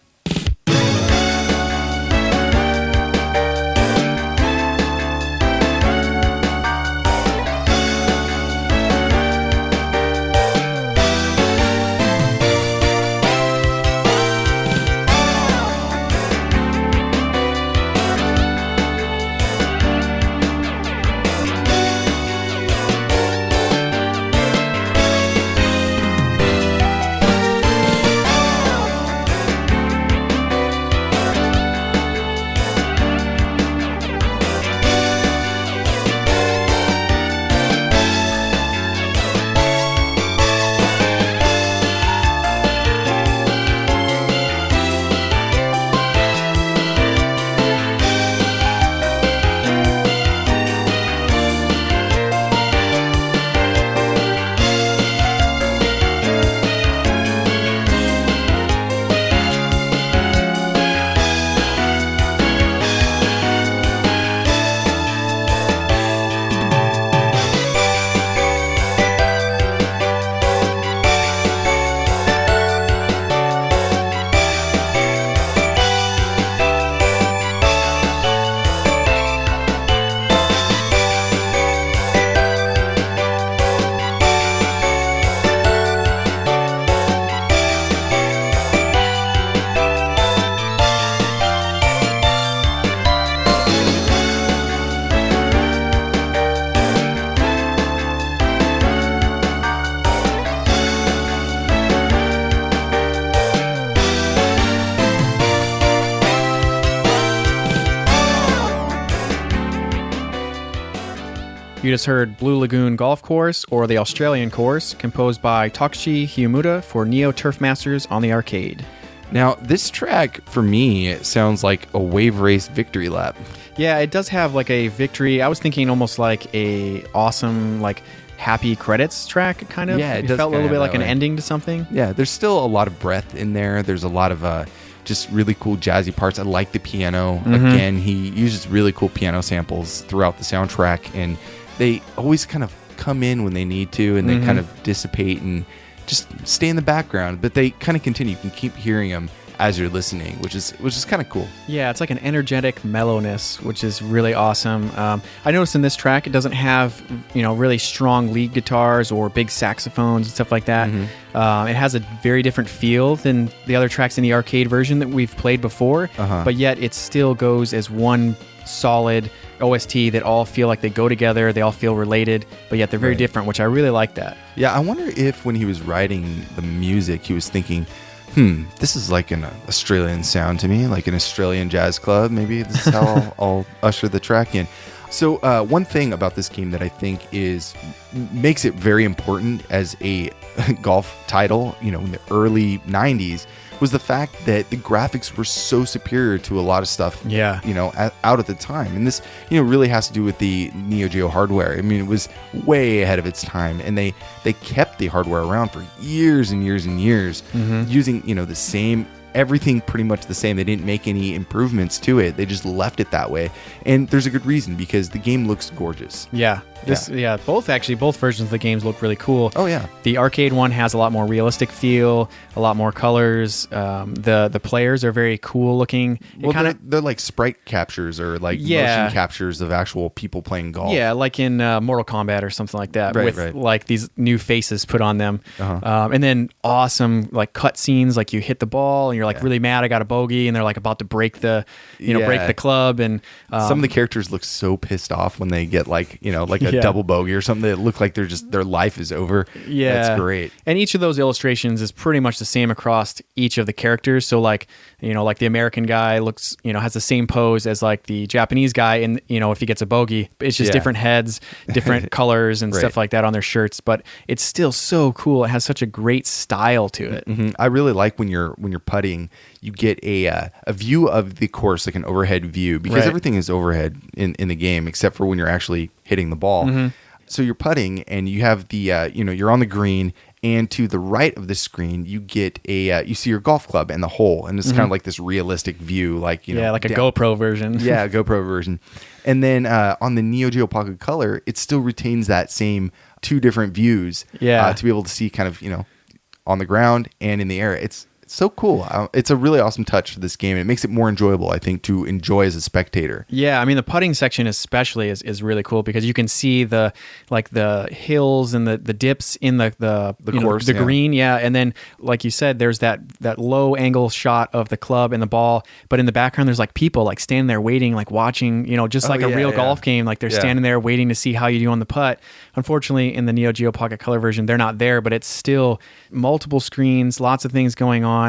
You just heard Blue Lagoon Golf Course, or the Australian course, composed by Takushi Hiyamuta for Neo Turf Masters on the arcade.
Now, this track, for me, sounds like a wave race victory lap.
Yeah, it does have like a victory. I was thinking almost like a awesome, like, happy credits track, kind of.
Yeah,
it felt a little bit like an ending to something.
Yeah, there's still a lot of breath in there. There's a lot of just really cool jazzy parts. I like the piano. Again, he uses really cool piano samples throughout the soundtrack, and they always kind of come in when they need to, and they kind of dissipate and just stay in the background, but they kind of continue. You can keep hearing them as you're listening, which is kind of cool.
Yeah, it's like an energetic mellowness, which is really awesome. I noticed in this track, it doesn't have, really strong lead guitars or big saxophones and stuff like that. It has a very different feel than the other tracks in the arcade version that we've played before, but yet it still goes as one solid OST that all feel like they go together, they all feel related, but yet they're very different, which I really like that.
Yeah, I wonder if when he was writing the music, he was thinking, this is like an Australian sound to me, like an Australian jazz club. Maybe this is how I'll usher the track in. So one thing about this game that I think makes it very important as a golf title, in the early 90s, was the fact that the graphics were so superior to a lot of stuff, out at the time. And this, really has to do with the Neo Geo hardware. I mean, it was way ahead of its time, and they kept the hardware around for years and years and years, using, the same, everything pretty much the same. They didn't make any improvements to it. They just left it that way. And there's a good reason, because the game looks gorgeous.
Yeah. both versions of the games look really cool.
Oh, yeah.
The arcade one has a lot more realistic feel, a lot more colors. The players are very cool looking.
They're like sprite captures or like motion captures of actual people playing golf.
Yeah, like in Mortal Kombat or something like that, with like these new faces put on them. And then awesome like cut scenes, like you hit the ball and you're like really mad I got a bogey, and they're like about to break the break the club, and
some of the characters look so pissed off when they get like a double bogey or something. That look like their life is over.
Yeah,
that's great.
And each of those illustrations is pretty much the same across each of the characters. So like like the American guy looks has the same pose as like the Japanese guy, and if he gets a bogey, it's just different heads, different colors and stuff like that on their shirts. But it's still so cool. It has such a great style to it.
Mm-hmm. I really like when you're putting, you get a view of the course, like an overhead view, because everything is overhead in the game except for when you're actually hitting the ball. So you're putting and you have the you're on the green, and to the right of the screen you get you see your golf club and the hole, and it's kind of like this realistic view, like
like a GoPro version.
Yeah, a GoPro version. And then on the Neo Geo Pocket Color, it still retains that same two different views to be able to see kind of on the ground and in the air. It's so cool. It's a really awesome touch for this game. It makes it more enjoyable, I think, to enjoy as a spectator.
Yeah, I mean the putting section especially is really cool because you can see the hills and the dips in the
course,
the green, and then like you said, there's that low angle shot of the club and the ball, but in the background there's like people like standing there waiting, like watching, just like a real golf game, like they're standing there waiting to see how you do on the putt. Unfortunately, in the Neo Geo Pocket Color version, they're not there, but it's still multiple screens, lots of things going on.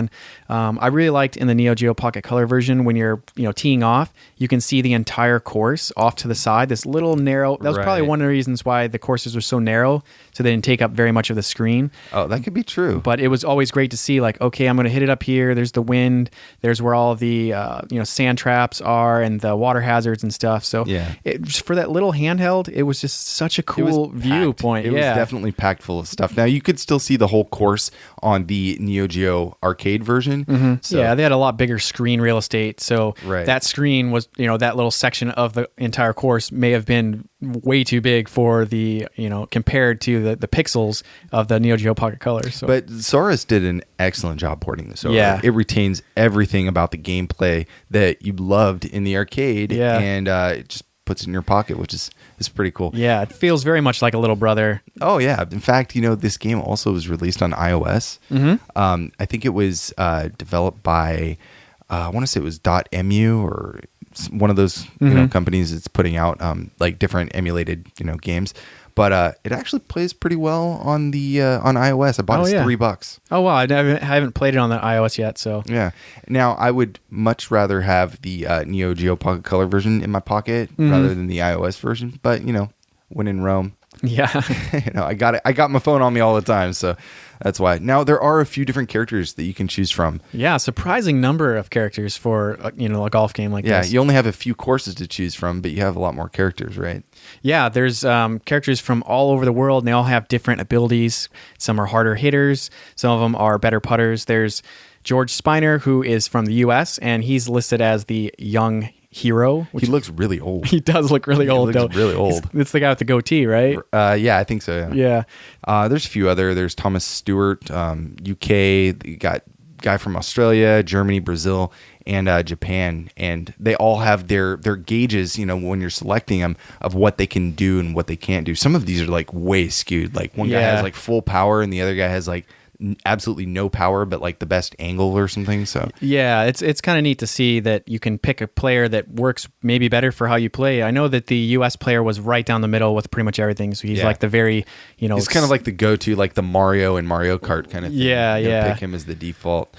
I really liked in the Neo Geo Pocket Color version when you're teeing off, you can see the entire course off to the side. This little narrow. That was probably one of the reasons why the courses were so narrow, so they didn't take up very much of the screen.
Oh, that could be true.
But it was always great to see, like, okay, I'm going to hit it up here. There's the wind. There's where all the sand traps are and the water hazards and stuff. So for that little handheld, it was just such a cool viewpoint.
It was definitely packed full of stuff. Now you could still see the whole course on the Neo Geo arcade version.
Mm-hmm. So, they had a lot bigger screen real estate. So that screen was, that little section of the entire course may have been way too big for the, compared to the pixels of the Neo Geo Pocket Color. So.
But Saurus did an excellent job porting this over.
Yeah.
It retains everything about the gameplay that you loved in the arcade, and it just puts it in your pocket, which is pretty cool.
Yeah, it feels very much like a little brother.
Oh, yeah. In fact, this game also was released on iOS. Mm-hmm. I think it was developed by, I want to say it was .mu or one of those companies that's putting out like different emulated games. But it actually plays pretty well on the on iOS. I bought it $3.
Oh wow, I haven't played it on the iOS yet. So
yeah. Now I would much rather have the Neo Geo Pocket Color version in my pocket rather than the iOS version. But when in Rome, I got it. I got my phone on me all the time, so that's why. Now there are a few different characters that you can choose from.
Yeah, surprising number of characters for a golf game like this.
Yeah, you only have a few courses to choose from, but you have a lot more characters, right?
Yeah, there's characters from all over the world, and they all have different abilities. Some are harder hitters. Some of them are better putters. There's George Spiner, who is from the U.S., and he's listed as the young hero.
He looks really old.
He does look really old, though.
Really old.
It's the guy with the goatee, right?
Yeah, I think so.
Yeah.
There's a few other. There's Thomas Stewart, UK. You got guy from Australia, Germany, Brazil, and Japan, and they all have their gauges. When you're selecting them, of what they can do and what they can't do. Some of these are like way skewed. Like one guy has like full power, and the other guy has like absolutely no power, but like the best angle or something. So
yeah, it's kind of neat to see that you can pick a player that works maybe better for how you play. I know that the US player was right down the middle with pretty much everything, so he's like the very he's
kind of like the go-to, like the Mario and Mario Kart kind of thing.
Yeah.
Pick him as the default.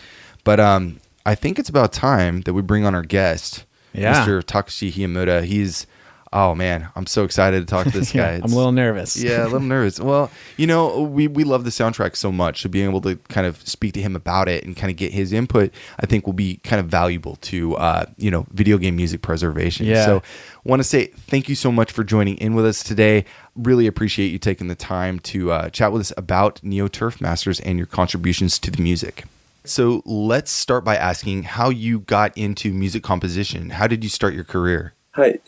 But I think it's about time that we bring on our guest, Mr. Takushi Hiyamuta. He's Oh man, I'm so excited to talk to this guy.
I'm a little nervous.
Yeah, a little nervous. Well, we love the soundtrack so much, so being able to kind of speak to him about it and kind of get his input, I think will be kind of valuable to video game music preservation.
Yeah.
So, want to say thank you so much for joining in with us today. Really appreciate you taking the time to chat with us about Neo Turf Masters and your contributions to the music. So let's start by asking how you got into music composition. How did you start your career?
はい、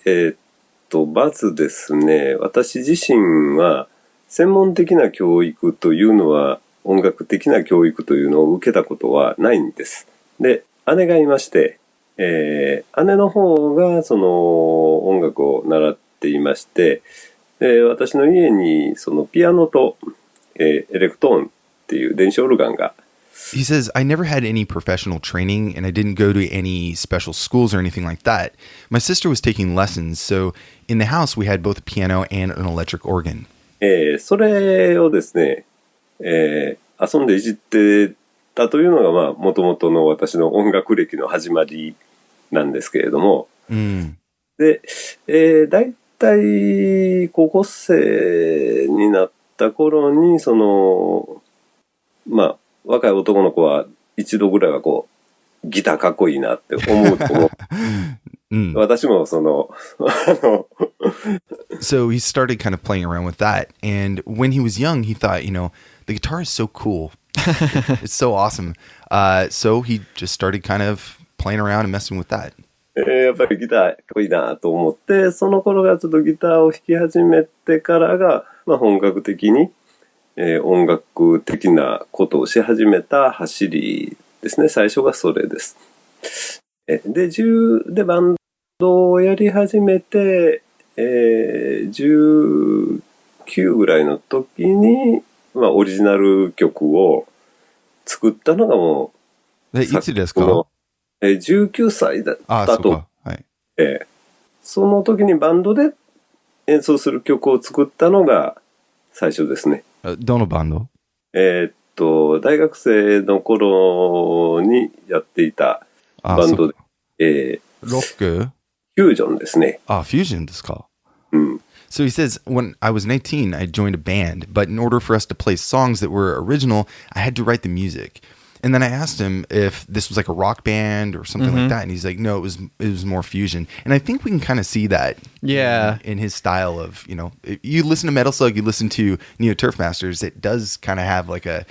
まずですね、私自身は専門的な教育というのは、音楽的な教育というのを受けたことはないんです。で、姉がいまして、姉の方がその音楽を習っていまして、私の家にそのピアノと、エレクトーンっていう電子オルガンが
He says, I never had any professional training and I didn't go to any special schools or anything like that. My sister was taking lessons, so in the house we had both a piano and an electric organ.
それをですね、遊んでいじってたというのが、まあ、元々の私の音楽歴の始まりなんですけれども、で、だいたい高校生になった頃に、その、まあ、若い男の子は一度ぐらいはこう、ギターかっこいいなって思うと思う。私もその、
So he started kind of playing around with that. And when he was young, he thought, the guitar is so cool. It's so awesome. So he just started kind of playing around and messing with that.
やっぱりギターかっこいいなと思って、その頃がちょっとギターを弾き始めてからが、まあ本格的に、音楽的なことをし始めた走りですね。最初がそれです。で、バンドをやり始めて、19ぐらいの時に、まあオリジナル曲を作ったのがもう、
いつですか
？19歳だったと。
はい。
その時にバンドで演奏する曲を作ったのが最初ですね。
どのバンド？
大学生の頃にやっていたバンドで、
ロック？
フュージョンですね。
フュージョンですか。So he says, when I was 19, I joined a band, but in order for us to play songs that were original, I had to write the music. And then I asked him if this was like a rock band or something like that, and he's like, no, it was more fusion. And I think we can kind of see that in his style of, you listen to Metal Slug, you listen to Neo Turf Masters, it does kind of have like a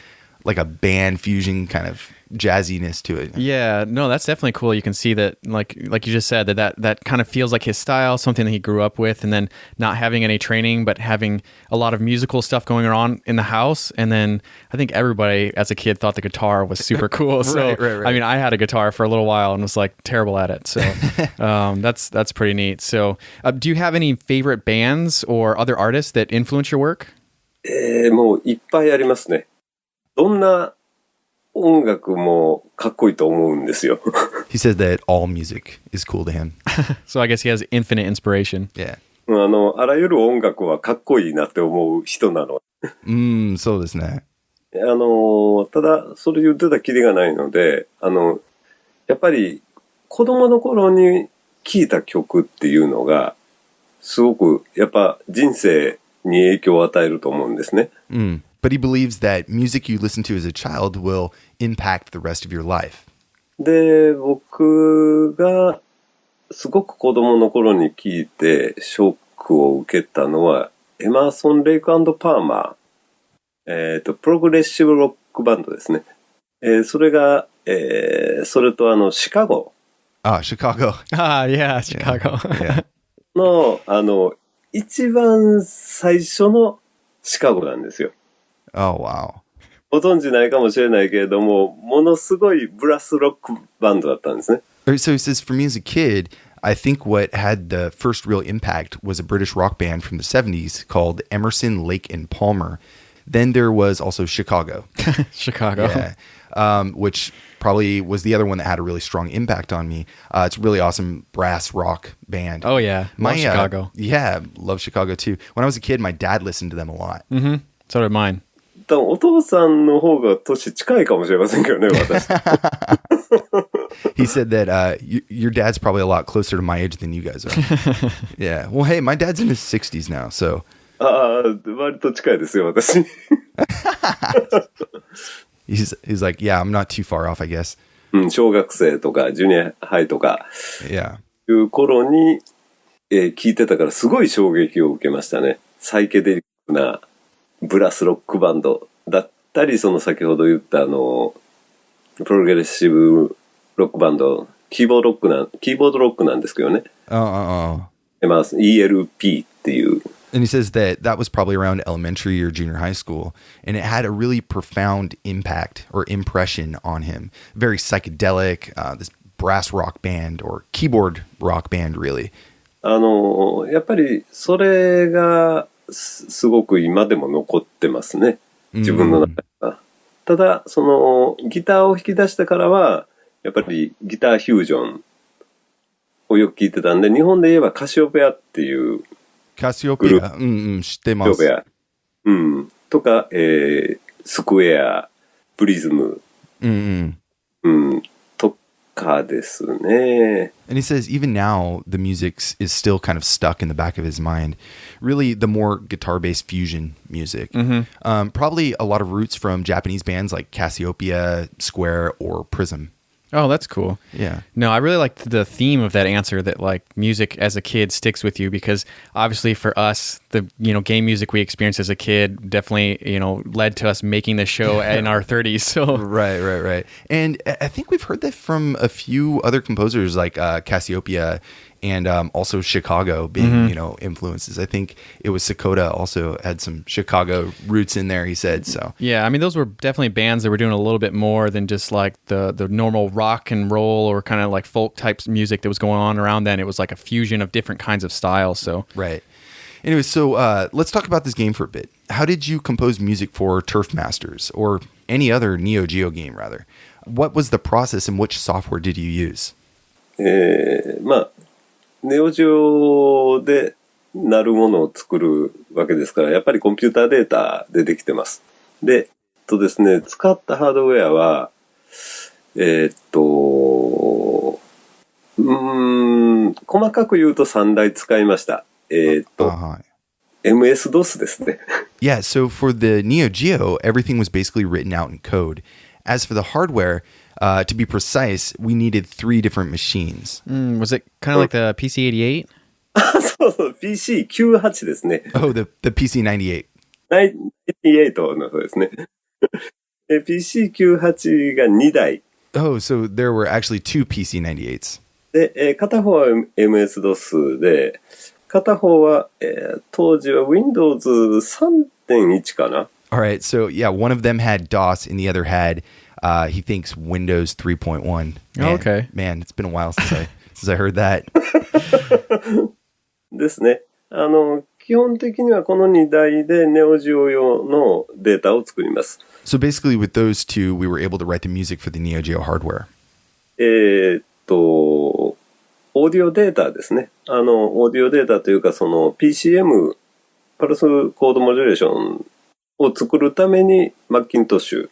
band fusion kind of jazziness to it.
Yeah, no, that's definitely cool. You can see that, like you just said, that kind of feels like his style, something that he grew up with, and then not having any training, but having a lot of musical stuff going on in the house. And then I think everybody as a kid thought the guitar was super cool. So
right.
I mean, I had a guitar for a little while and was like terrible at it. So that's pretty neat. So do you have any favorite bands or other artists that influence your work?
もういっぱいありますね。どんな音楽もかっこいいと思うんですよ。
He said that all music is cool to him.
So I guess he has infinite inspiration.
Yeah.
あらゆる音楽はかっこいいなって思う人なの。
そうですね。
ただ、それ言ってたきりがないので、やっぱり子供の頃に聴いた曲っていうのが、すごくやっぱ人生に影響を与えると思うんですね。
But he believes that music you listen to as a child will impact the rest of your life.
で、僕がすごく子供の頃に聞いてショックを受けたのは、エマーソン・レイク&パーマー、プログレッシブロックバンドですね。それが、それとシカゴ。
Chicago.
Yeah, Chicago.
Yeah.
の、一番最初のシカゴなんですよ。
Oh, wow.
ご存知ないかもしれないけれども、ものすごいブラスロックバンドだったんですね。
So he says, for me as a kid, I think what had the first real impact was a British rock band from the 70s called Emerson, Lake and Palmer. Then there was also Chicago.
Chicago.
Yeah. Which probably was the other one that had a really strong impact on me. It's a really awesome brass rock band.
Oh, yeah. Love Chicago.
Yeah, love Chicago too. When I was a kid, my dad listened to them a lot.
So did mine.
お父さんの方が年近いかもしれませんけどね、私。
He said that your dad's probably a lot closer to my age than you guys are. Yeah. Well, hey, my dad's in his 60s now, so.
割と近いですよ、私。
He's like, yeah, I'm not too far off, I guess.
小学生とか、ジュニアハイとか、
Yeah.
いう頃に、聞いてたからすごい衝撃を受けましたね。サイケデリックなブラスロックバンドだったり、その先ほど言ったプログレッシブロックバンド、キーボードロックなんですけどね。ます。ELP っていう。
And he says that that was probably around elementary or junior high school, and it had a really profound impact or impression on him. Very psychedelic, this brass rock band or keyboard rock band, really.
やっぱりそれがすごく今でも残ってますね。自分の中では。ただ、そのギターを弾き出してからは、やっぱりギターフュージョンをよく聞いてたんで、日本で言えばカシオペアっていう
カシオペア、知ってます。
カシオペア。とか、スクエア、プリズム、とかですね。
And he says even now the music is still kind of stuck in the back of his mind. Really, the more guitar-based fusion music. Probably a lot of roots from Japanese bands like Cassiopeia, Square, or Prism.
Oh, that's cool.
Yeah.
No, I really liked the theme of that answer, that like music as a kid sticks with you, because obviously for us, the game music we experienced as a kid definitely led to us making the show in our 30s. So
Right. And I think we've heard that from a few other composers like Cassiopeia and also Chicago being influences. I think it was Sakota also had some Chicago roots in there, he said. So
yeah, I mean, those were definitely bands that were doing a little bit more than just like the normal rock and roll or kind of like folk types music that was going on around then. It was like a fusion of different kinds of styles. So
right. Anyway, so let's talk about this game for a bit. How did you compose music for Turf Masters or any other Neo Geo game, rather? What was the process and which software did you use?
まあネオジオでなるものを作るわけですから、やっぱりコンピューターデータでできてます。で、ですね、使ったハードウェアは、細かく言うと3台使いました。MS-DOS ですね。
Yeah, so for the Neo Geo, everything was basically written out in code. As for the hardware, to be precise, we needed 3 different machines.
Was it kind of like the PC-88?
そうそう、PC98 ですね。
Oh, the PC98.
98のそうですね。PC98 が2台。
Oh, so there were actually 2 PC98s.
で、片方は MS-DOS で、片方は、当時は Windows 3.1 かな。
All right, so yeah, one of them had DOS and the other had, he thinks, Windows 3.1. Man,
okay.
Man, it's been a while since I heard that.
ですね。基本的にはこの2台でネオジオ用のデータを作ります。
So basically with those two, we were able to write the music for the Neo Geo hardware.
オーディオデータですね。オーディオデータというか、その PCM、パルスコードモジュレーションを作るためにマッキントッシュ、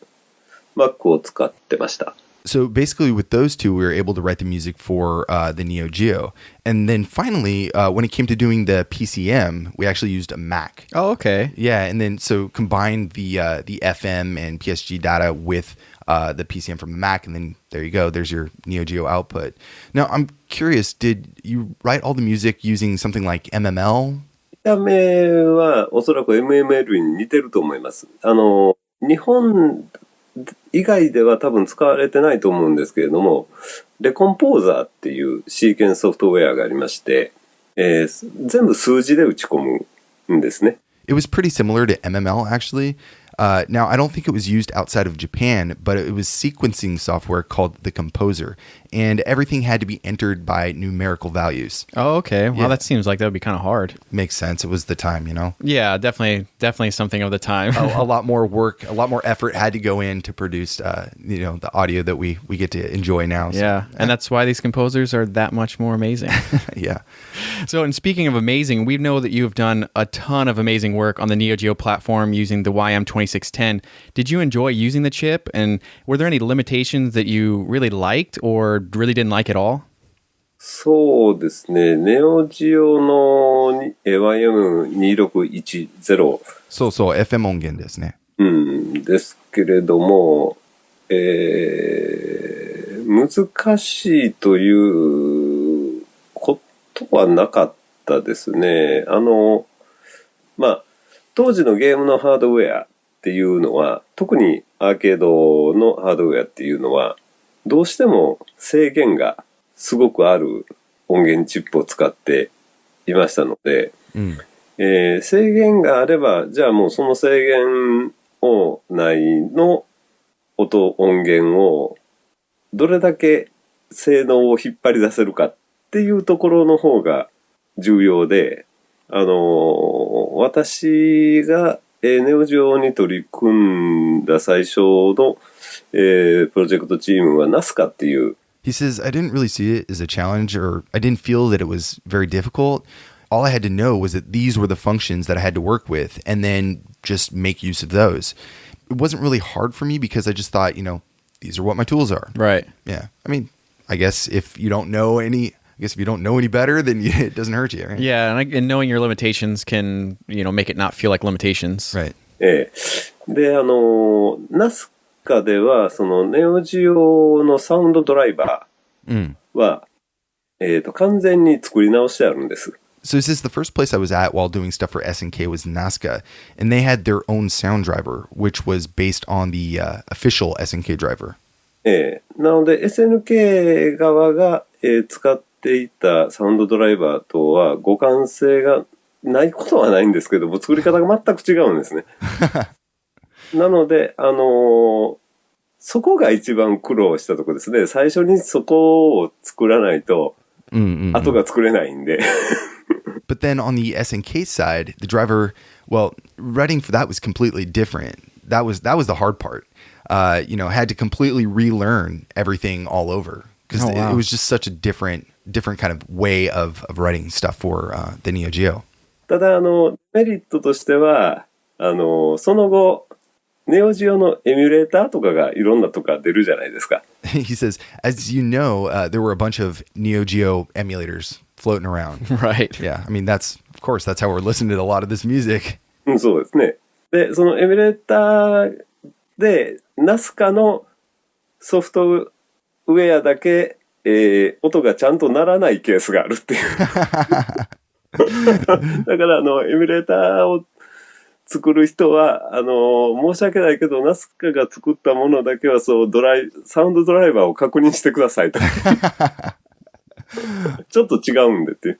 Mac を使ってました。
So basically with those two, we were able to write the music for the Neo Geo. And then finally, when it came to doing the PCM, we actually used a Mac.
Oh, okay.
Yeah, and then so combined the FM and PSG data with the PCM from the Mac, and then there you go. There's your Neo Geo output. Now, I'm curious, did you write all the music using something like MML?
見た目はおそらく MML に似てると思います。日本以外では多分使われてないと思うんですけれども、レコンポーザーっていうシーケンスソフトウェアがありまして、全部数字で打ち込むんですね。
It was pretty similar to MML, actually. Now, I don't think it was used outside of Japan, but it was sequencing software called the Composer, and everything had to be entered by numerical values.
Oh, okay. Well,
Yeah.
that seems like that would be kind of hard.
Makes sense. It was the time, you know?
Yeah, definitely something of the time.
A lot more work, a lot more effort had to go in to produce, the audio that we get to enjoy now. So,
yeah, and that's why these composers are that much more amazing.
yeah.
So, and speaking of amazing, we know that you have done a ton of amazing work on the Neo Geo platform using the YM2610. Did you enjoy using the chip? And were there any limitations that you really liked or really didn't like at all?
そうですね。ネオジオの YM2610。
そうそう、FM 音源ですね。
ですけれども、難しいということはなかったですね。当時のゲームのハードウェアっていうのは、特にアーケードのハードウェアっていうのは、どうしても制限がすごくある音源チップを使っていましたので、
Mm.
制限があれば、じゃあもうその制限を内の音源をどれだけ性能を引っ張り出せるかっていうところの方が重要で、私が、ネオジオに取り組んだ最初の、プロジェクトチームは Nazca っていう。
He says, I didn't really see it as a challenge, or I didn't feel that it was very difficult. All I had to know was that these were the functions that I had to work with, and then just make use of those. It wasn't really hard for me because I just thought, these are what my tools are.
Right.
Yeah. I mean, I guess if you don't know any better, then it doesn't hurt you, right?
Yeah, and knowing your limitations can, make it not feel like limitations.
Right.
で、Nazca では、そのネオジオのサウンドドライバーは、完全に作り直してあるんです。
So this is the first place I was at while doing stuff for SNK was Nazca, and they had their own sound driver, which was based on the official SNK driver.
なので SNK 側が、使っていたサウンドドライバーとは互換性がないことはないんですけども、作り方が全く違うんですね。なので、そこが一番苦労したところですね。最初にそこを作らないと、後が作れないんで。
But then on the SNK side, the driver, well, writing for that was completely different. That was the hard part. Had to completely relearn everything all over because it was just such a different kind of way of writing stuff for the Neo Geo.
ただ、メリットとしては、その後、ネオジオのエミュレーターとかがいろんなとこから出るじゃないですか。
He says, as you know, there were a bunch of Neo Geo emulators floating around.
Right.
Yeah. I mean, that's how we're listening to a lot of this music.
そうですね。で、そのエミュレーターで、Nazca のソフトウェアだけ、音がちゃんと鳴らないケースがあるっていう。だから、エミュレーターを作る人は、申し訳ないけど、Nazca が作ったものだけは、サウンドドライバーを確認してくださいと。ちょっと違うんでっていう。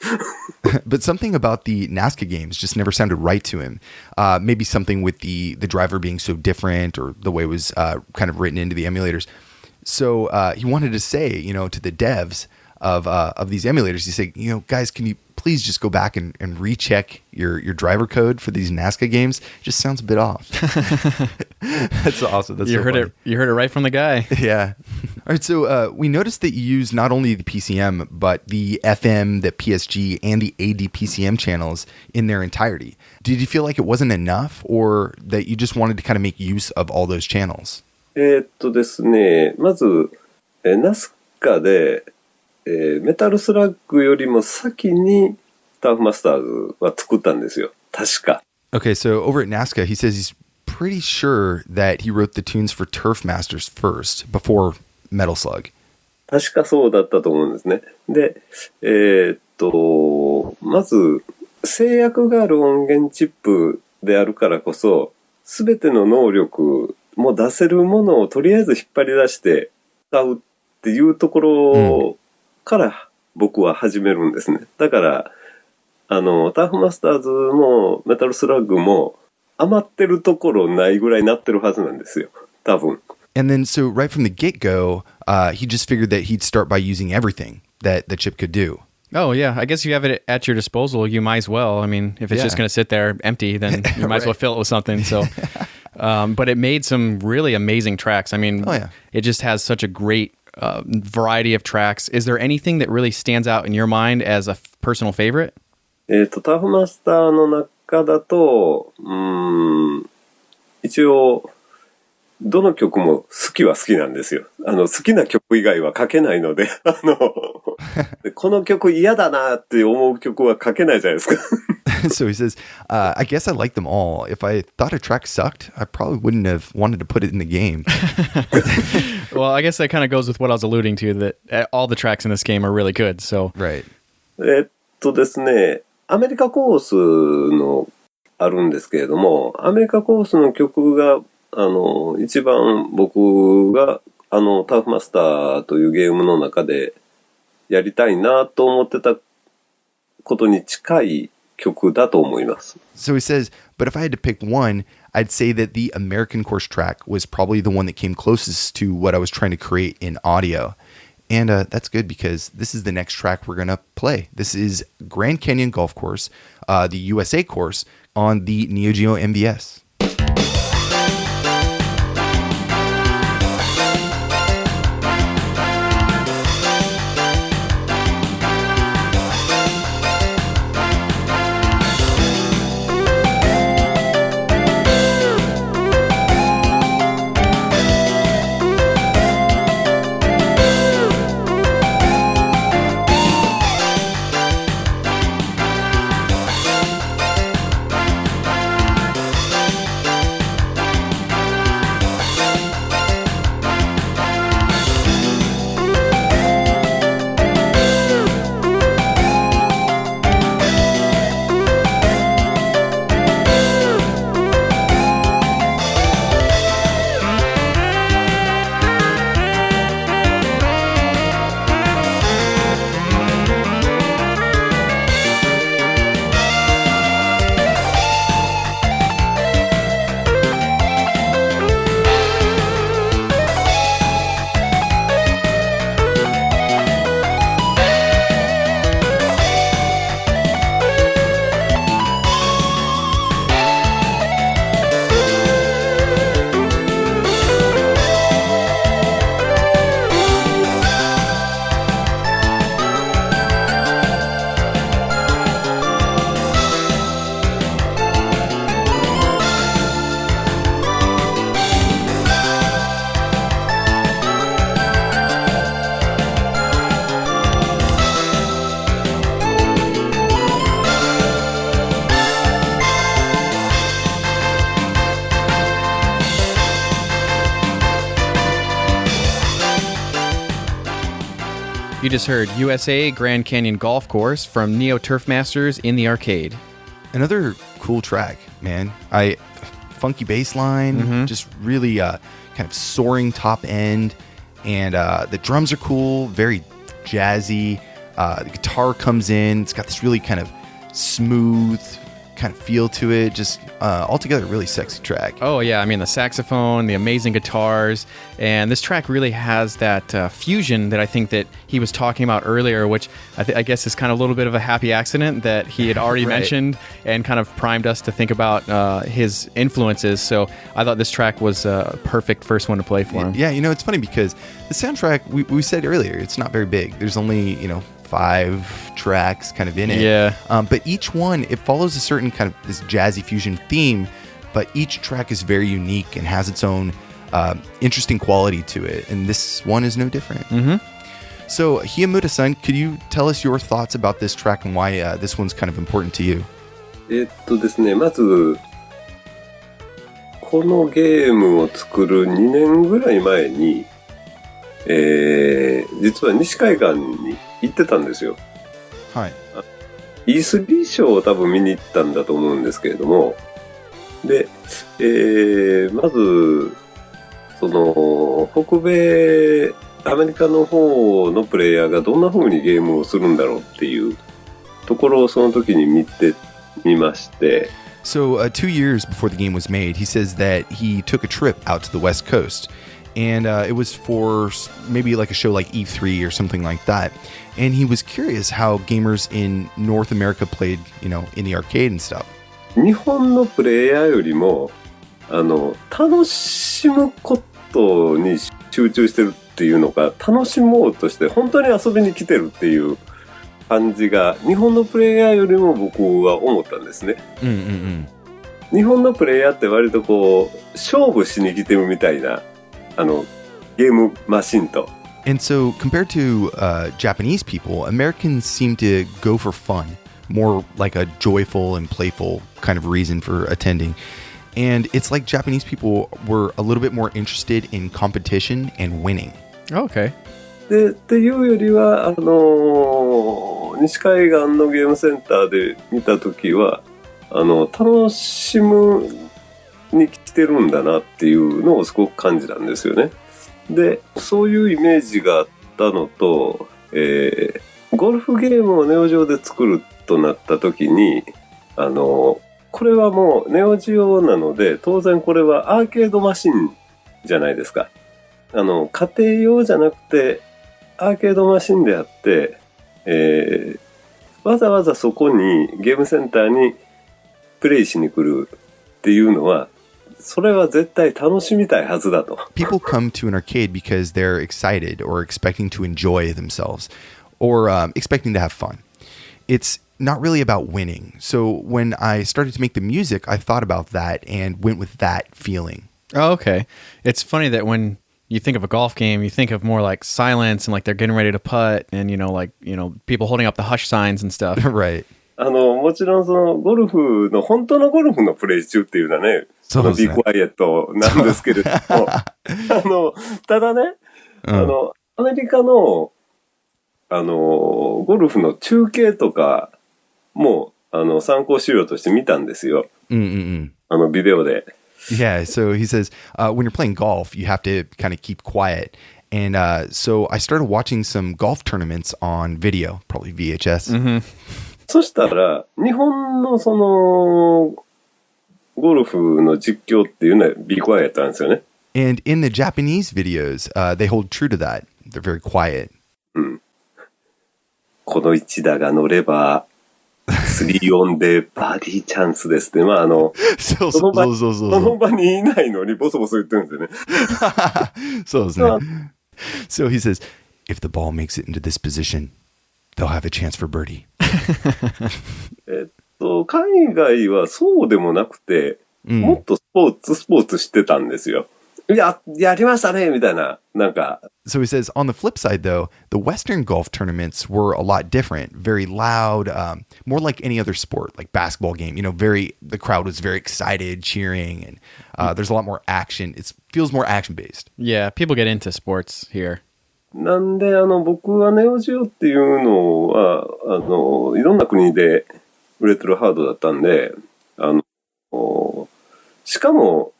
But something about the Nazca games just never sounded right to him. Maybe something with the driver being so different or the way it was kind of written into the emulators. So he wanted to say, to the devs of these emulators, he said, guys, can you please just go back and recheck your driver code for these Nazca games? It just sounds a bit off. That's awesome. That's
you heard it. You heard it right from the guy.
Yeah. All right. So we noticed that you use not only the PCM, but the FM, the PSG, and the ADPCM channels in their entirety. Did you feel like it wasn't enough, or that you just wanted to kind of make use of all those channels?
ですね、まず、Nazca で、メタルスラッグよりも先にターフマスターズは作ったんですよ。確か。
Okay, so over at Nazca, he says he's pretty sure that he wrote the tunes for Turf Masters first, before Metal Slug.
確かそうだったと思うんですね。で、まず、制約がある音源チップであるからこそ、すべての能力も出せるものをとりあえず引っ張り出して使うっていうところから僕は始めるんですね。だから、ターフマスターズもメタルスラッグも余ってるところないぐらいになってるはずなんですよ。多分。
And then, so right from the get-go, he just figured that he'd start by using everything that the chip could do.
Oh, yeah. I guess you have it at your disposal. You might as well. I mean, if it's just going to sit there empty, then you might as well fill it with something. So, but it made some really amazing tracks. I mean, it just has such a great variety of tracks. Is there anything that really stands out in your mind as a personal favorite?
ターフマスターの中だと、一応、どの曲も好きは好きなんですよ。好きな曲以外は書けないので、この曲嫌だなって思う曲は書けないじゃないですか。
So he says, I guess I like them all. If I thought a track sucked, I probably wouldn't have wanted to put it in the game.
Well, I guess that kind of goes with what I was alluding to, that all the tracks in this game are really good. So.
Right.
ですね、アメリカコースのあるんですけれども、アメリカコースの曲が、一番僕が、ターフマスターというゲームの中でやりたいなと思ってたことに近い曲だと思います。
So he says, but if I had to pick one, I'd say that the American course track was probably the one that came closest to what I was trying to create in audio. And that's good because this is the next track we're going to play. This is Grand Canyon Golf Course, the U.S.A. course on the Neo Geo MVS.
You just heard U.S.A. Grand Canyon Golf Course from Neo Turf Masters in the arcade.
Another cool track, man. Funky bass line, just really kind of soaring top end, and the drums are cool, very jazzy. The guitar comes in. It's got this really kind of smooth kind of feel to it. Just altogether really sexy track.
Oh, yeah. I mean, the saxophone, the amazing guitars, and this track really has that fusion that I think that he was talking about earlier, which I guess is kind of a little bit of a happy accident that he had already
Right.
mentioned and kind of primed us to think about his influences. So I thought this track was a perfect first one to play for him.
Yeah, it's funny because the soundtrack, we said earlier, it's not very big. There's only, 5 tracks kind of in it.
Yeah.
But each one, it follows a certain kind of this jazzy fusion theme, but each track is very unique and has its own interesting quality to it. And this one is no different.
Mm-hmm.
So, Hiyamuta-san, could you tell us your thoughts about this track and why this one's kind of important to you?
ですね、まず、このゲームを作る2年ぐらい前に、実は西海岸に行ってたんですよ。
はい。
E3 ショーを多分見に行ったんだと思うんですけれども、で、まず、その、北米、アメリカの方のプレイヤーがどんな風にゲームをするんだろうっていうところをその時に見てみまして、
So, 2 years before the game was made, he says that he took a trip out to the West Coast. And it was for maybe like a show like E3 or something like that. And he was curious how gamers in North America played, in the arcade and stuff.
日本のプレイヤーよりも、楽しむことに集中してるっていうのが、楽しもうとして本当に遊びに来てるっていう感じが、日本のプレイヤーよりも僕は思ったんですね。日本のプレイヤーって割とこう、勝負しに来てるみたいな、ゲームマシンと。
And so, compared to Japanese people, Americans seem to go for fun, more like a joyful and playful kind of reason for attending. And it's like Japanese people were a little bit more interested in competition and winning.
Okay.
で、っていうよりは、西海岸のゲームセンターで見たときは、楽しむに来てるんだなっていうのをすごく感じたんですよね。で、そういうイメージがあったのと、ゴルフゲームをネオジオで作るっとなった時に、これはもうネオジオなので、当然これはアーケードマシンじゃないですか。家庭用じゃなくて、アーケードマシンであって、わざわざそこにゲームセンターにプレイしに来るっていうのは、それは絶対楽しみたいはずだと。
People come to an arcade because they're excited or expecting to enjoy themselves or expecting to have fun. It's not really about winning. So when I started to make the music, I thought about that and went with that feeling.
Oh, okay. It's funny that when you think of a golf game, you think of more like silence and like they're getting ready to putt and, people holding up the hush signs and stuff.
Right.
もちろんそのゴルフの、本当のゴルフのプレイ中っていうのはね、
そうですね。
ビークワイエットなんですけれども、ただね、アメリカの、ゴルフの中継とかも、参考資料として見たんですよ。ビデオで。
Yeah, so he says, when you're playing golf, you have to kind of keep quiet. And so I started watching some golf tournaments on video, probably VHS.
Mm-hmm.
そしたら、日本のその、ゴルフの実況っていうのはビークワイエットなんですよね。
And in the Japanese videos, they hold true to that. They're very quiet.
この一打が乗れば、3オンでバーディーチャンスですって。まあ、その場にいないのにボソボソ言ってるんですよね。
そうですね。So he says, if the ball makes it into this position, they'll have a chance for birdie.
海外はそうでもなくて、もっとスポーツしてたんですよ。やりましたねみたいな、なんか。
So he says, on the flip side, though, the Western golf tournaments were a lot different, very loud, more like any other sport, like basketball game. The crowd was very excited, cheering, and there's a lot more action. It feels more action-based.
Yeah, people get into sports here.
なんで、僕はネオジオっていうのは、いろんな国で売れてるハードだったんで、しかも、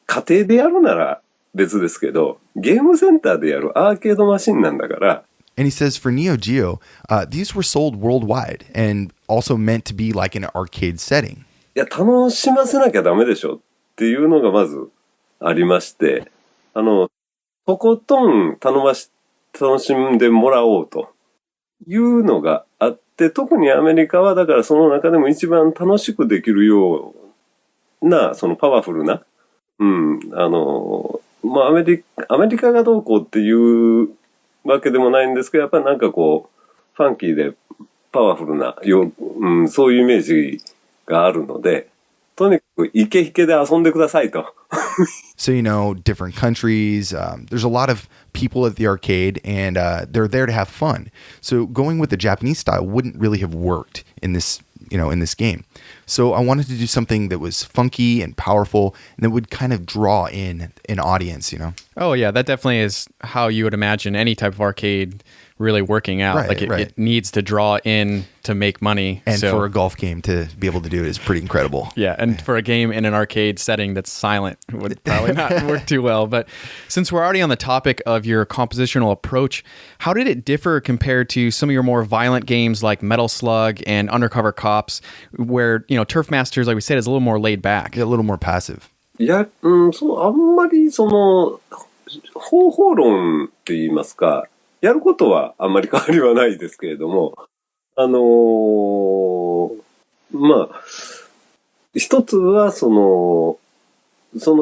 家庭でやるなら別ですけど、ゲームセンターでやるアーケードマシンなんだから。
And he says for Neo Geo, these were sold worldwide and also meant to be like an arcade setting.
いや、楽しませなきゃダメでしょっていうのがまずありまして、とことん楽しんでもらおうというのがあって、特にアメリカはだからその中でも一番楽しくできるような、そのパワフルな、まあアメリカがどうこうっていうわけでもないんですけど、やっぱりなんかこう、ファンキーでパワフルな、そういうイメージがあるので、とにかくイケイケで遊んでくださいと。
So, different countries, there's a lot of people at the arcade and they're there to have fun. So going with the Japanese style wouldn't really have worked in this game. So I wanted to do something that was funky and powerful and that would kind of draw in an audience,
Oh, yeah, that definitely is how you would imagine any type of arcade really working out.
Right,
it needs to draw in to make money.
And for a golf game to be able to do it is pretty incredible.
Yeah, and for a game in an arcade setting that's silent would probably not work too well. But since we're already on the topic of your compositional approach, how did it differ compared to some of your more violent games like Metal Slug and Undercover Cops, where, Turf Masters, like we said, is a little more laid back?
Yeah, a little more passive.
いや、あんまり方法論って言いますか、やることはあんまり変わりはないですけれども、まあ、一つはその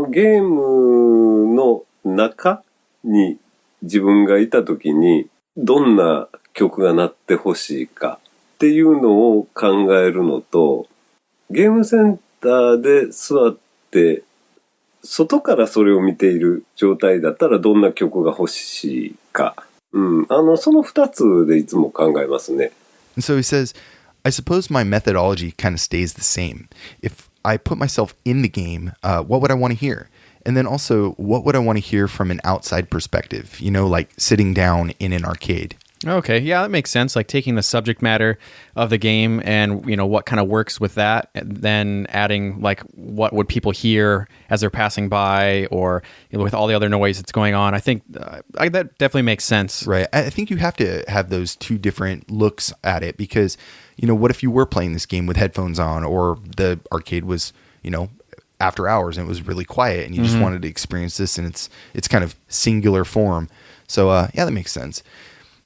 ゲームの中に自分がいたときにどんな曲が鳴ってほしいかっていうのを考えるのと、ゲームセンターで座って外からそれを見ている状態だったらどんな曲が欲しいか。その二つでいつも考えますね。
And so he says, I suppose my methodology kind of stays the same. If I put myself in the game, what would I want to hear? And then also, what would I want to hear from an outside perspective? Like sitting down in an arcade.
Okay, yeah, that makes sense. Like taking the subject matter of the game and what kind of works with that, and then adding like what would people hear as they're passing by, or with all the other noise that's going on. I think that definitely makes sense.
Right. I think you have to have those two different looks at it because, what if you were playing this game with headphones on, or the arcade was, after hours and it was really quiet and you just wanted to experience this in its kind of singular form. So yeah, that makes sense.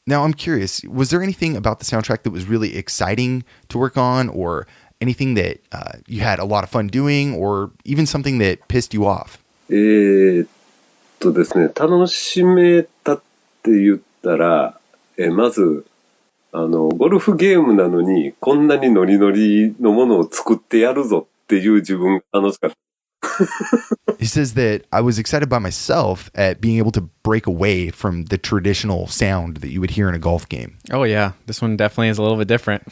Now I'm curious, was there anything about the soundtrack that was really exciting to work on, or anything that you had a lot of fun doing, or even something that pissed you off?
ですね、楽しめたって言ったら、まず、ゴルフゲームなのにこんなにノリノリのものを作ってやるぞっていう自分が楽しかった。
He says that I was excited by myself at being able to break away from the traditional sound that you would hear in a golf game.
Oh yeah, this one definitely is a little bit different.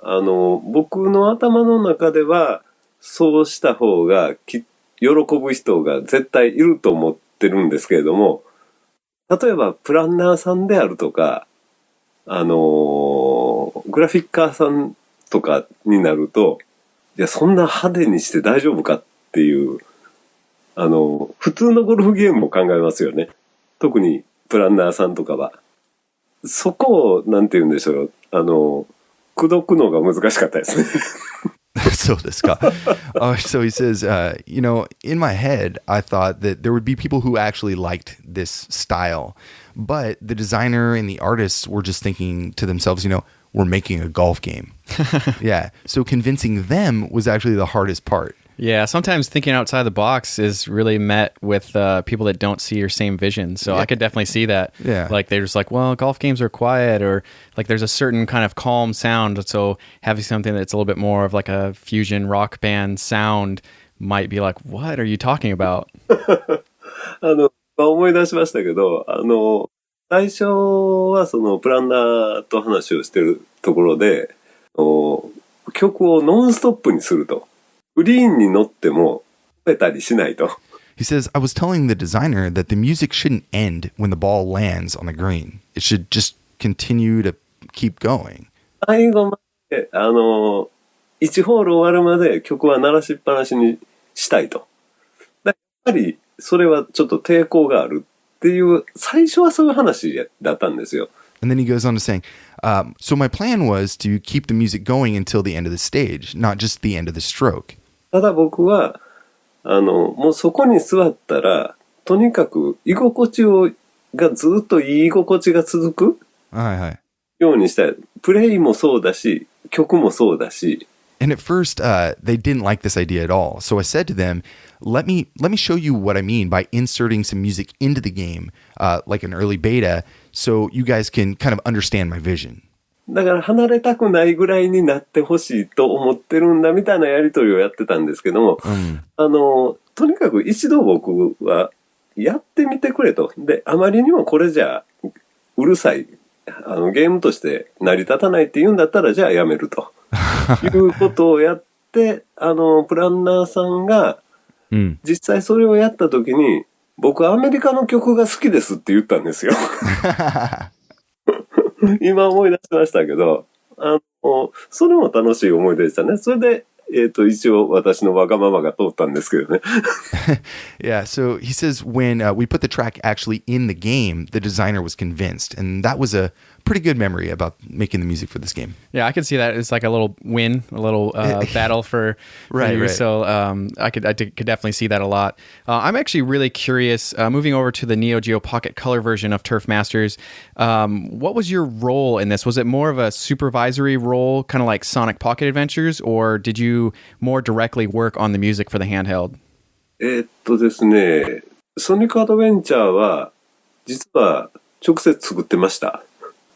僕の頭の中ではそうした方が喜ぶ人が絶対いると思ってるんですけれども、例えばプランナーさんであるとか、グラフィッカーさんとかになると、いやそんな派手にして大丈夫かっていう、普通のゴルフゲームも考えますよね。特にプランナーさんとかは。そこを、なんて言うんでしょう、口説くのが難しかったですね。
So this guy. So he says, in my head, I thought that there would be people who actually liked this style. But the designer and the artists were just thinking to themselves, we're making a golf game. Yeah. So convincing them was actually the hardest part.
Yeah, sometimes thinking outside the box is really met with people that don't see your same vision. So I could definitely see that.
Yeah.
Like they're just like, well, golf games are quiet, or like there's a certain kind of calm sound. So having something that's a little bit more of like a fusion rock band sound might be like, what are you talking about?
思い出しましたけど、最初はそのプランナーと話をしてるところで、曲をノンストップにすると。グリーンに乗っても止めたりしないと。
He says, I was telling the designer that the music shouldn't end when the ball lands on the green. It should just continue to keep going.
最後まで、1ホール終わるまで曲は鳴らしっぱなしにしたいと。やっぱりそれはちょっと抵抗があるっていう、最初はそういう話だったんですよ。
And then he goes on to saying, so my plan was to keep the music going until the end of the stage, not just the end of the stroke.
ただ僕は、もうそこに座ったら、とにかく居心地がずっといい居心地が続くようにしたい。プレイもそうだし、曲もそうだし。
And at first, they didn't like this idea at all. So I said to them, let me show you what I mean by inserting some music into the game, like an early beta, so you guys can kind of understand my vision.
だから離れたくないぐらいになってほしいと思ってるんだみたいなやりとりをやってたんですけども、とにかく一度僕はやってみてくれと。で、あまりにもこれじゃうるさい、ゲームとして成り立たないって言うんだったらじゃあやめると。いうことをやって、プランナーさんが、実際それをやった時に、僕アメリカの曲が好きですって言ったんですよ。今思い出しましたけど、それも楽しい思い出でしたね。それで、一応私のわがままが通ったんですけどね。
Yeah, so he says when we put the track actually in the game, the designer was convinced. And that was a pretty good memory about making the music for this game.
Yeah, I could see that. It's like a little win, a little battle for you.
Right.
So I could definitely see that a lot. I'm actually really curious, moving over to the Neo Geo Pocket Color version of Turf Masters, what was your role in this? Was it more of a supervisory role, kind of like Sonic Pocket Adventures, or did you more directly work on the music for the handheld?
ですね、ソニックアドベンチャーは実は直接作ってました。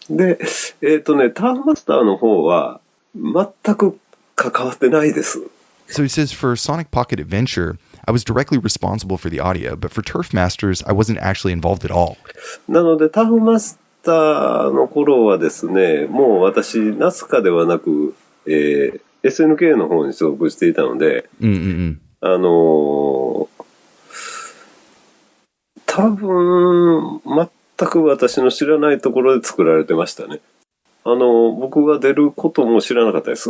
で、ターフマスターの方は全く関わってないです。
So he says for Sonic Pocket Adventure, I was directly responsible for the audio, but for Turf Masters, I wasn't actually involved at all.
なのでターフマスターの頃はですね、もう私、ナスカではなく、SNK の方に所属していたので、多分、く私の知らないところで作られてましたね。僕が出ることも知らなかったです。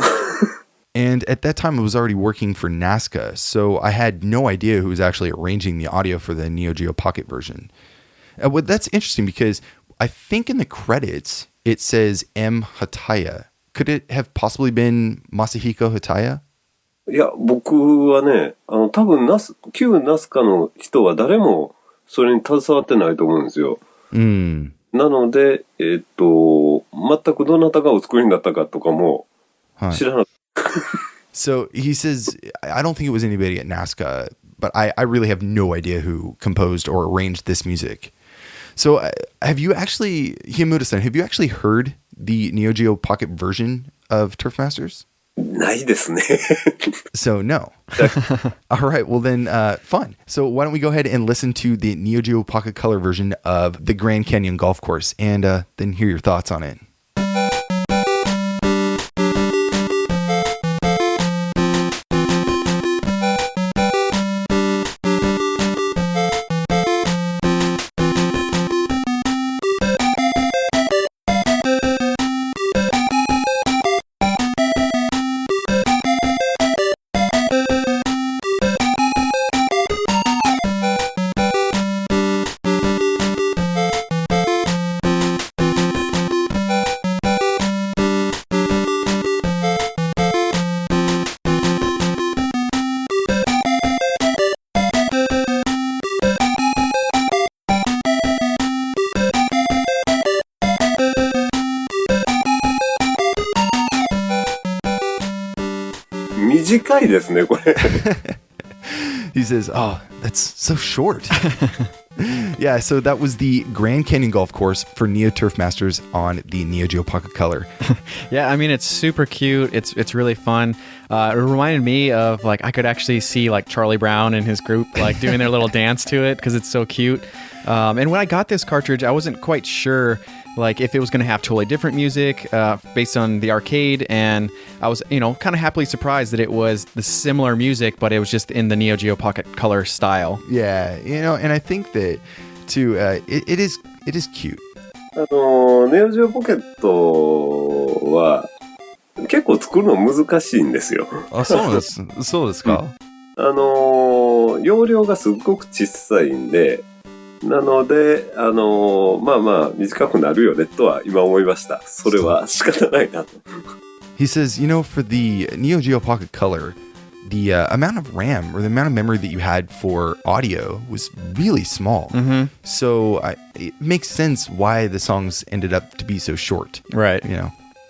And at that time, I was already working for Nazca, so I had no idea who was actually arranging the audio for the Neo Geo Pocket version. Well, that's interesting because I think in the credits, it says M. Hataya. Could it have possibly been Masahiko Hataya?
いや、僕はね、多分旧ナスカの人は誰もそれに携わってないと思うんですよ。なので、全くどなたがお作りになったかとかも知らなかった。
So he says, I don't think it was anybody at Nazca, but I really have no idea who composed or arranged this music. So have you actually, Hiyamuta-san, have you actually heard the Neo Geo Pocket version of Turf Masters?
ないですね。
So no. All right, well then, fun. So why don't we go ahead and listen to the Neo Geo Pocket Color version of the Grand Canyon Golf Course and then hear your thoughts on it.
短いですね、これ。
He says, oh, that's so short. Yeah, so that was the Grand Canyon Golf Course for Neo Turf Masters on the Neo Geo Pocket Color.
Yeah, I mean, it's super cute. It's really fun. It reminded me of, like, I could actually see, like, Charlie Brown and his group, like, doing their little dance to it because it's so cute. And when I got this cartridge, I wasn't quite sure, like, if it was going to have totally different music based on the arcade, and I was, kind of happily surprised that it was the similar music, but it was just in the Neo Geo Pocket Color style.
Yeah, and I think that, too, it is cute.
ネオジオポケットは結構作るの難しいんですよ。
あ、そうですか。
容量がすっごく小さいんで、なので、まあ短くなるよねとは今思いました。それは仕方ないなと。
He says, for the Neo Geo Pocket Color, the amount of RAM or the amount of memory that you had for audio was really small. Mm-hmm. So it makes sense why the songs ended up to be so short.
Right.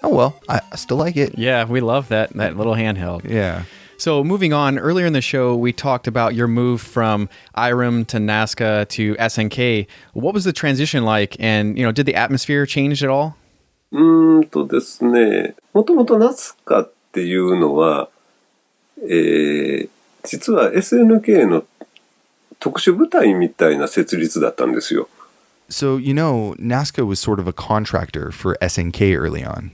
Oh, well, I still like it.
Yeah, we love that little handheld.
Yeah.
So moving on, earlier in the show, we talked about your move from IRIM to Nazca to SNK. What was the transition like? And, did the atmosphere change at all?
ですね、もともとナスカっていうのは、実は SNK の特殊部隊みたいな設立だったんですよ。
So, Nazca was sort of a contractor for SNK early on.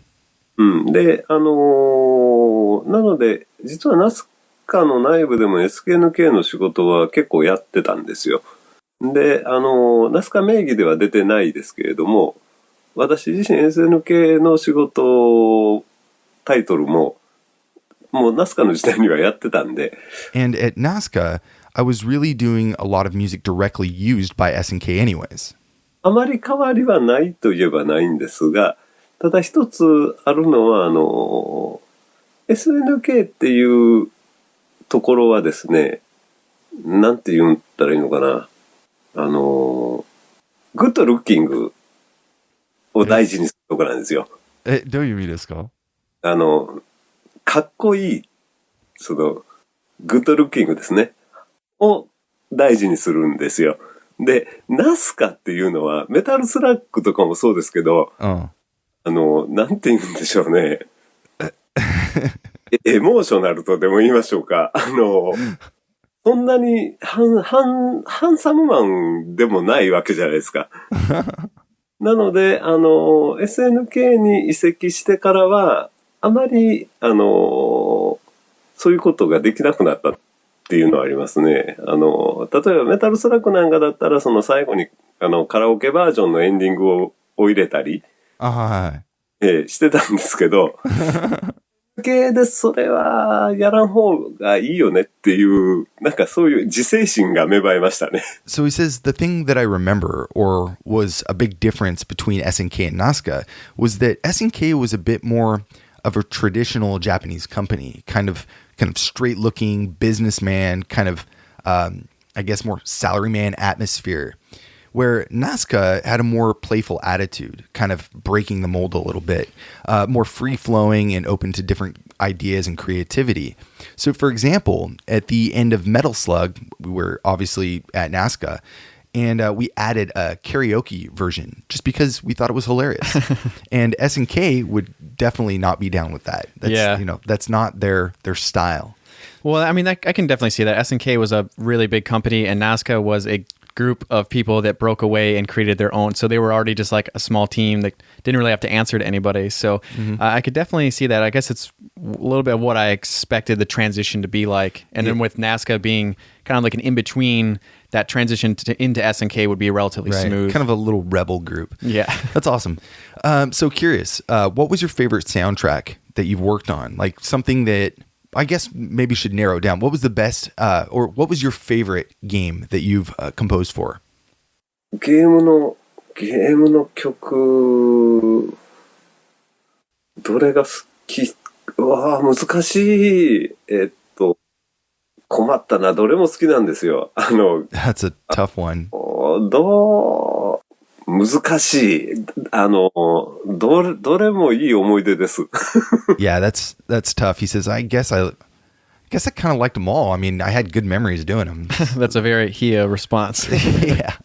で、なので、実はナスカの内部でも SNK の仕事は結構やってたんですよ。で、ナスカ名義では出てないですけれども、私自身 SNK の仕事、タイトルも、もうナスカの時代にはやってたんで。
And at Nazca, I was really doing a lot of music directly used by SNK anyways.
あまり変わりはないといえばないんですが、ただ一つあるのは、SNK っていうところはですね、なんて言ったらいいのかな。グッドルッキングを大事にするところなんですよ。
どういう意味ですか？
かっこいい、グッドルッキングですね。を大事にするんですよ。で、ナスカっていうのは、メタルスラッグとかもそうですけど、なんて言うんでしょうね。エモーショナルとでも言いましょうか。そんなにハンサムマンでもないわけじゃないですか。なので、SNK に移籍してからは、あまり、そういうことができなくなったっていうのはありますね。例えばメタルスラッグなんかだったら、その最後に、カラオケバージョンのエンディングを入れたり、
はい。
してたんですけど、でそれはやらん方がいいよねっていう、なんかそういう自制心が芽生えましたね。
So he says the thing that I remember, or was a big difference between SNK and Nazca, was that SNK was a bit more of a traditional Japanese company, kind of straight-looking businessman, kind of, I guess, more salaryman atmosphere. Where Nazca had a more playful attitude, kind of breaking the mold a little bit, more free-flowing and open to different ideas and creativity. So, for example, at the end of Metal Slug, we were obviously at Nazca, and we added a karaoke version just because we thought it was hilarious. And SNK would definitely not be down with that. That's not their style.
Well, I mean, I can definitely see that. SNK was a really big company, and Nazca was a group of people that broke away and created their own. So they were already just like a small team that didn't really have to answer to anybody. So I could definitely see that. I guess it's a little bit of what I expected the transition to be like. And then with Nazca being kind of like an in-between, that transition into SNK would be relatively smooth.
Kind of a little rebel group.
Yeah.
That's awesome. So curious, what was your favorite soundtrack that you've worked on? Like something that I guess maybe should narrow down. What was the best, or what was your favorite game that you've composed for?
ゲームの曲、どれが好き？うわぁ、難しい。困ったな。どれも好きなんですよ。
That's a tough one.
難しい。どれもいい思い出です。
Yeah, that's tough. He says, I guess I kind of liked them all. I mean, I had good memories doing them.
That's a very HIYA response.
Yeah.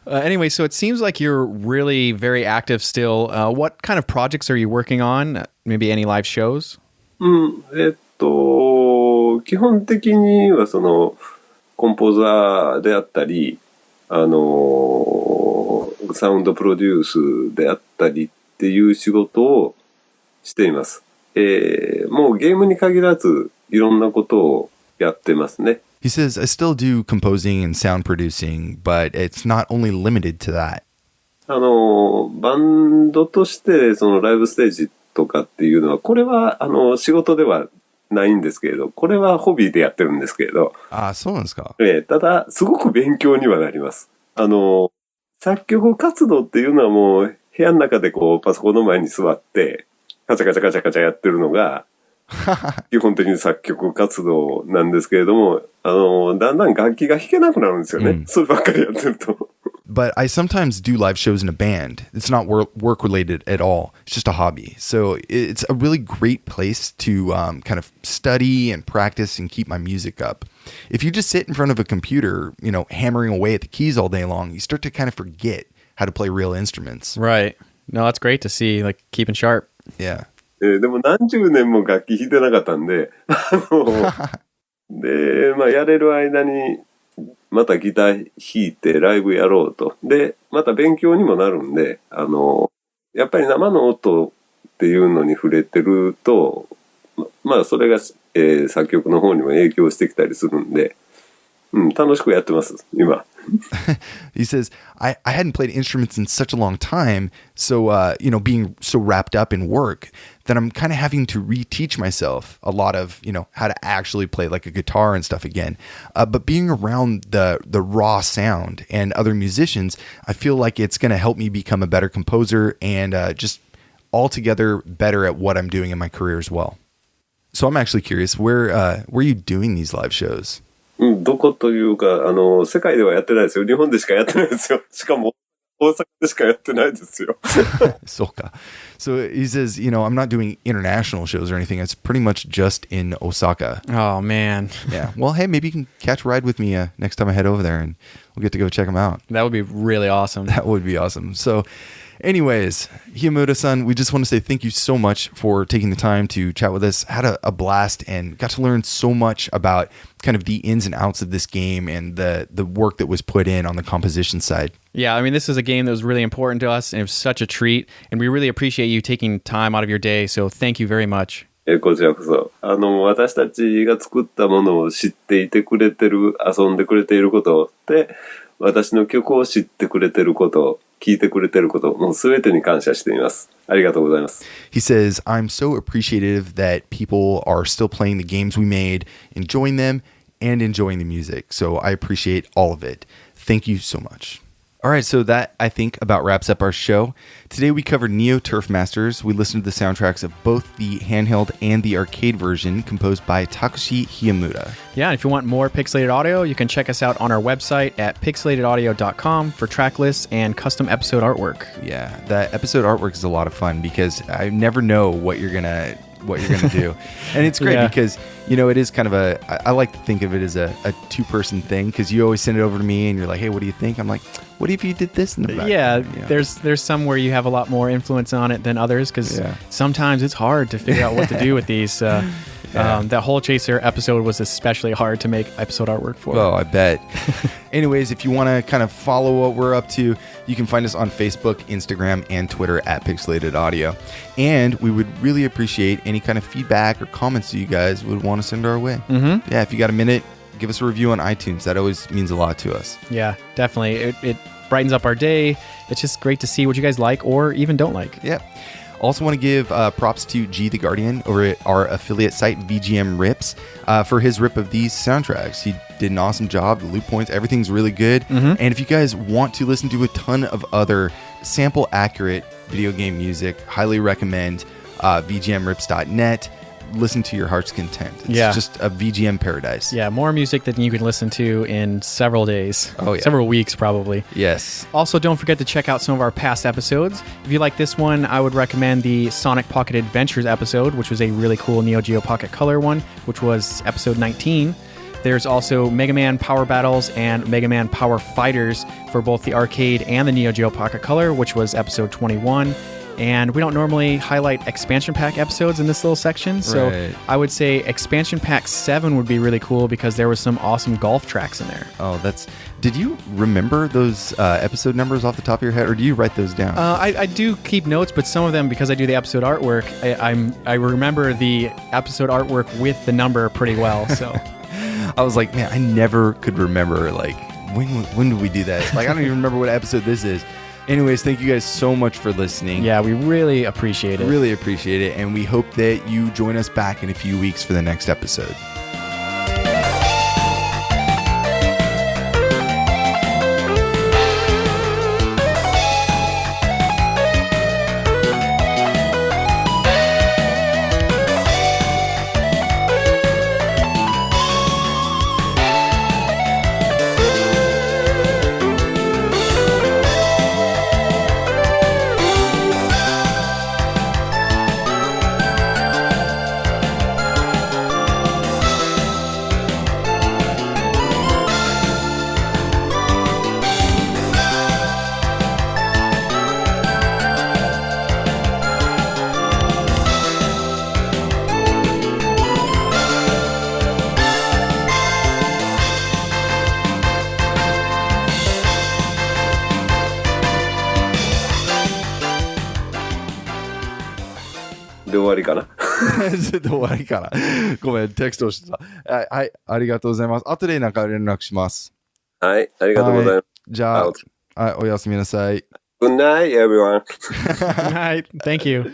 Anyway, so it seems like you're really very active still. What kind of projects are you working on? Maybe any live shows?
基本的にはコンポーザーであったり、サウンドプロデュースであったりっていう仕事をしています。もうゲームに限らずいろんなことをやってますね。
He says, I still do composing and sound producing, but it's not only limited to that.
バンドとしてライブステージとかっていうのは、これは仕事ではないんですけれど、これはホビーでやってるんですけれど。
ああ、そうなんですか。
ただ、すごく勉強にはなります。作曲活動っていうのはもう部屋の中でパソコンの前に座って、カチャカチャカチャカチャやってるのが、基本的に作曲活動なんですけれども、だんだん楽器が弾けなくなるんですよね。そればっかりやってると。
But I sometimes do live shows in a band. It's not work related at all. It's just a hobby. So it's a really great place to kind of study and practice and keep my music up. If you just sit in front of a computer, hammering away at the keys all day long, you start to kind of forget how to play real instruments.
Right. No, that's great to see, like keeping sharp.
Yeah.
でも何十年も楽器弾いてなかったんで、で、やれる間に、またギター弾いてライブやろうと。で、また勉強にもなるんで、やっぱり生の音っていうのに触れてると、それが、作曲の方にも影響してきたりするんで、楽しくやってます、今。
He says, I hadn't played instruments in such a long time, so, being so wrapped up in work, that I'm kind of having to reteach myself a lot of, how to actually play like a guitar and stuff again. But being around the raw sound and other musicians, I feel like it's going to help me become a better composer and just altogether better at what I'm doing in my career as well. So I'm actually curious, where are you doing these live shows?
どこというか、世界ではやってないですよ。日本でしかやってないですよ。しかも、大阪でしかやってないですよ。
So he says, I'm not doing international shows or anything. It's pretty much just in Osaka.
Oh, man.
Yeah. Well, hey, maybe you can catch a ride with me next time I head over there and we'll get to go check them out.
That would be really awesome.
That would be awesome. So anyways, Hiyamuta-san, we just want to say thank you so much for taking the time to chat with us. Had a blast and got to learn so much about kind of the ins and outs of this game and the work that was put in on the composition side.
Yeah, I mean, this is a game that was really important to us, and it was such a treat, and we really appreciate you taking time out of your day, so thank you very much.
こちらこそ、私たちが作ったものを知っていてくれてる、遊んでくれていることって、私の曲を知ってくれてること、聞いてくれてること、もう全てに感謝しています。ありがとうございます。
He says, I'm so appreciative that people are still playing the games we made, enjoying them, and enjoying the music. So I appreciate all of it. Thank you so much. All right, so that, I think, about wraps up our show. Today we covered Neo Turf Masters. We listened to the soundtracks of both the handheld and the arcade version composed by Takushi Hiyamuta.
Yeah, and if you want more Pixelated Audio, you can check us out on our website at pixelatedaudio.com for track lists and custom episode artwork.
Yeah, that episode artwork is a lot of fun because I never know what you're gonna do. And it's great because, it is kind of I like to think of it as a two-person thing because you always send it over to me and you're like, hey, what do you think? I'm like, what if you did this in the back?
Yeah, there's some where you have a lot more influence on it than others because sometimes it's hard to figure out what to do with these. That Hole Chaser episode was especially hard to make episode artwork for.
Oh, I bet. Anyways, if you want to kind of follow what we're up to, you can find us on Facebook, Instagram, and Twitter at Pixelated Audio. And we would really appreciate any kind of feedback or comments that you guys would want to send our way.
Mm-hmm.
Yeah, if you got a minute, give us a review on iTunes. That always means a lot to us.
Yeah, definitely. It brightens up our day. It's just great to see what you guys like or even don't like.
Yeah. Also want to give props to G the Guardian over at our affiliate site VGM Rips for his rip of these soundtracks. He did an awesome job. The loop points, everything's really good.
Mm-hmm.
And if you guys want to listen to a ton of other sample accurate video game music, highly recommend VGMRips.net. Listen to your heart's content. It's just a VGM paradise.
Yeah, more music than you can listen to in several days.
Oh, yeah.
Several weeks, probably.
Yes.
Also, don't forget to check out some of our past episodes. If you like this one, I would recommend the Sonic Pocket Adventures episode, which was a really cool Neo Geo Pocket Color one, which was episode 19. There's also Mega Man Power Battles and Mega Man Power Fighters for both the arcade and the Neo Geo Pocket Color, which was episode 21. And we don't normally highlight expansion pack episodes in this little section, so I would say expansion pack 7 would be really cool because there was some awesome golf tracks in there.
Oh, did you remember those episode numbers off the top of your head, or do you write those down?
I do keep notes, but some of them, because I do the episode artwork, I remember the episode artwork with the number pretty well, so.
I was like, man, I never could remember, like, when did we do that? Like, I don't even remember what episode this is. Anyways, thank you guys so much for listening.
Yeah, we really appreciate it.
Really appreciate it. And we hope that you join us back in a few weeks for the next episode.
で終わりかな。
ちょっと終わりかな。ごめん、テキストをしてた。はい、ありがとうございます。後でなんか連絡します。
はい、ありがとうございます。
じゃあ、はい、おやすみなさい。
Good night, everyone.
Good night. Thank you.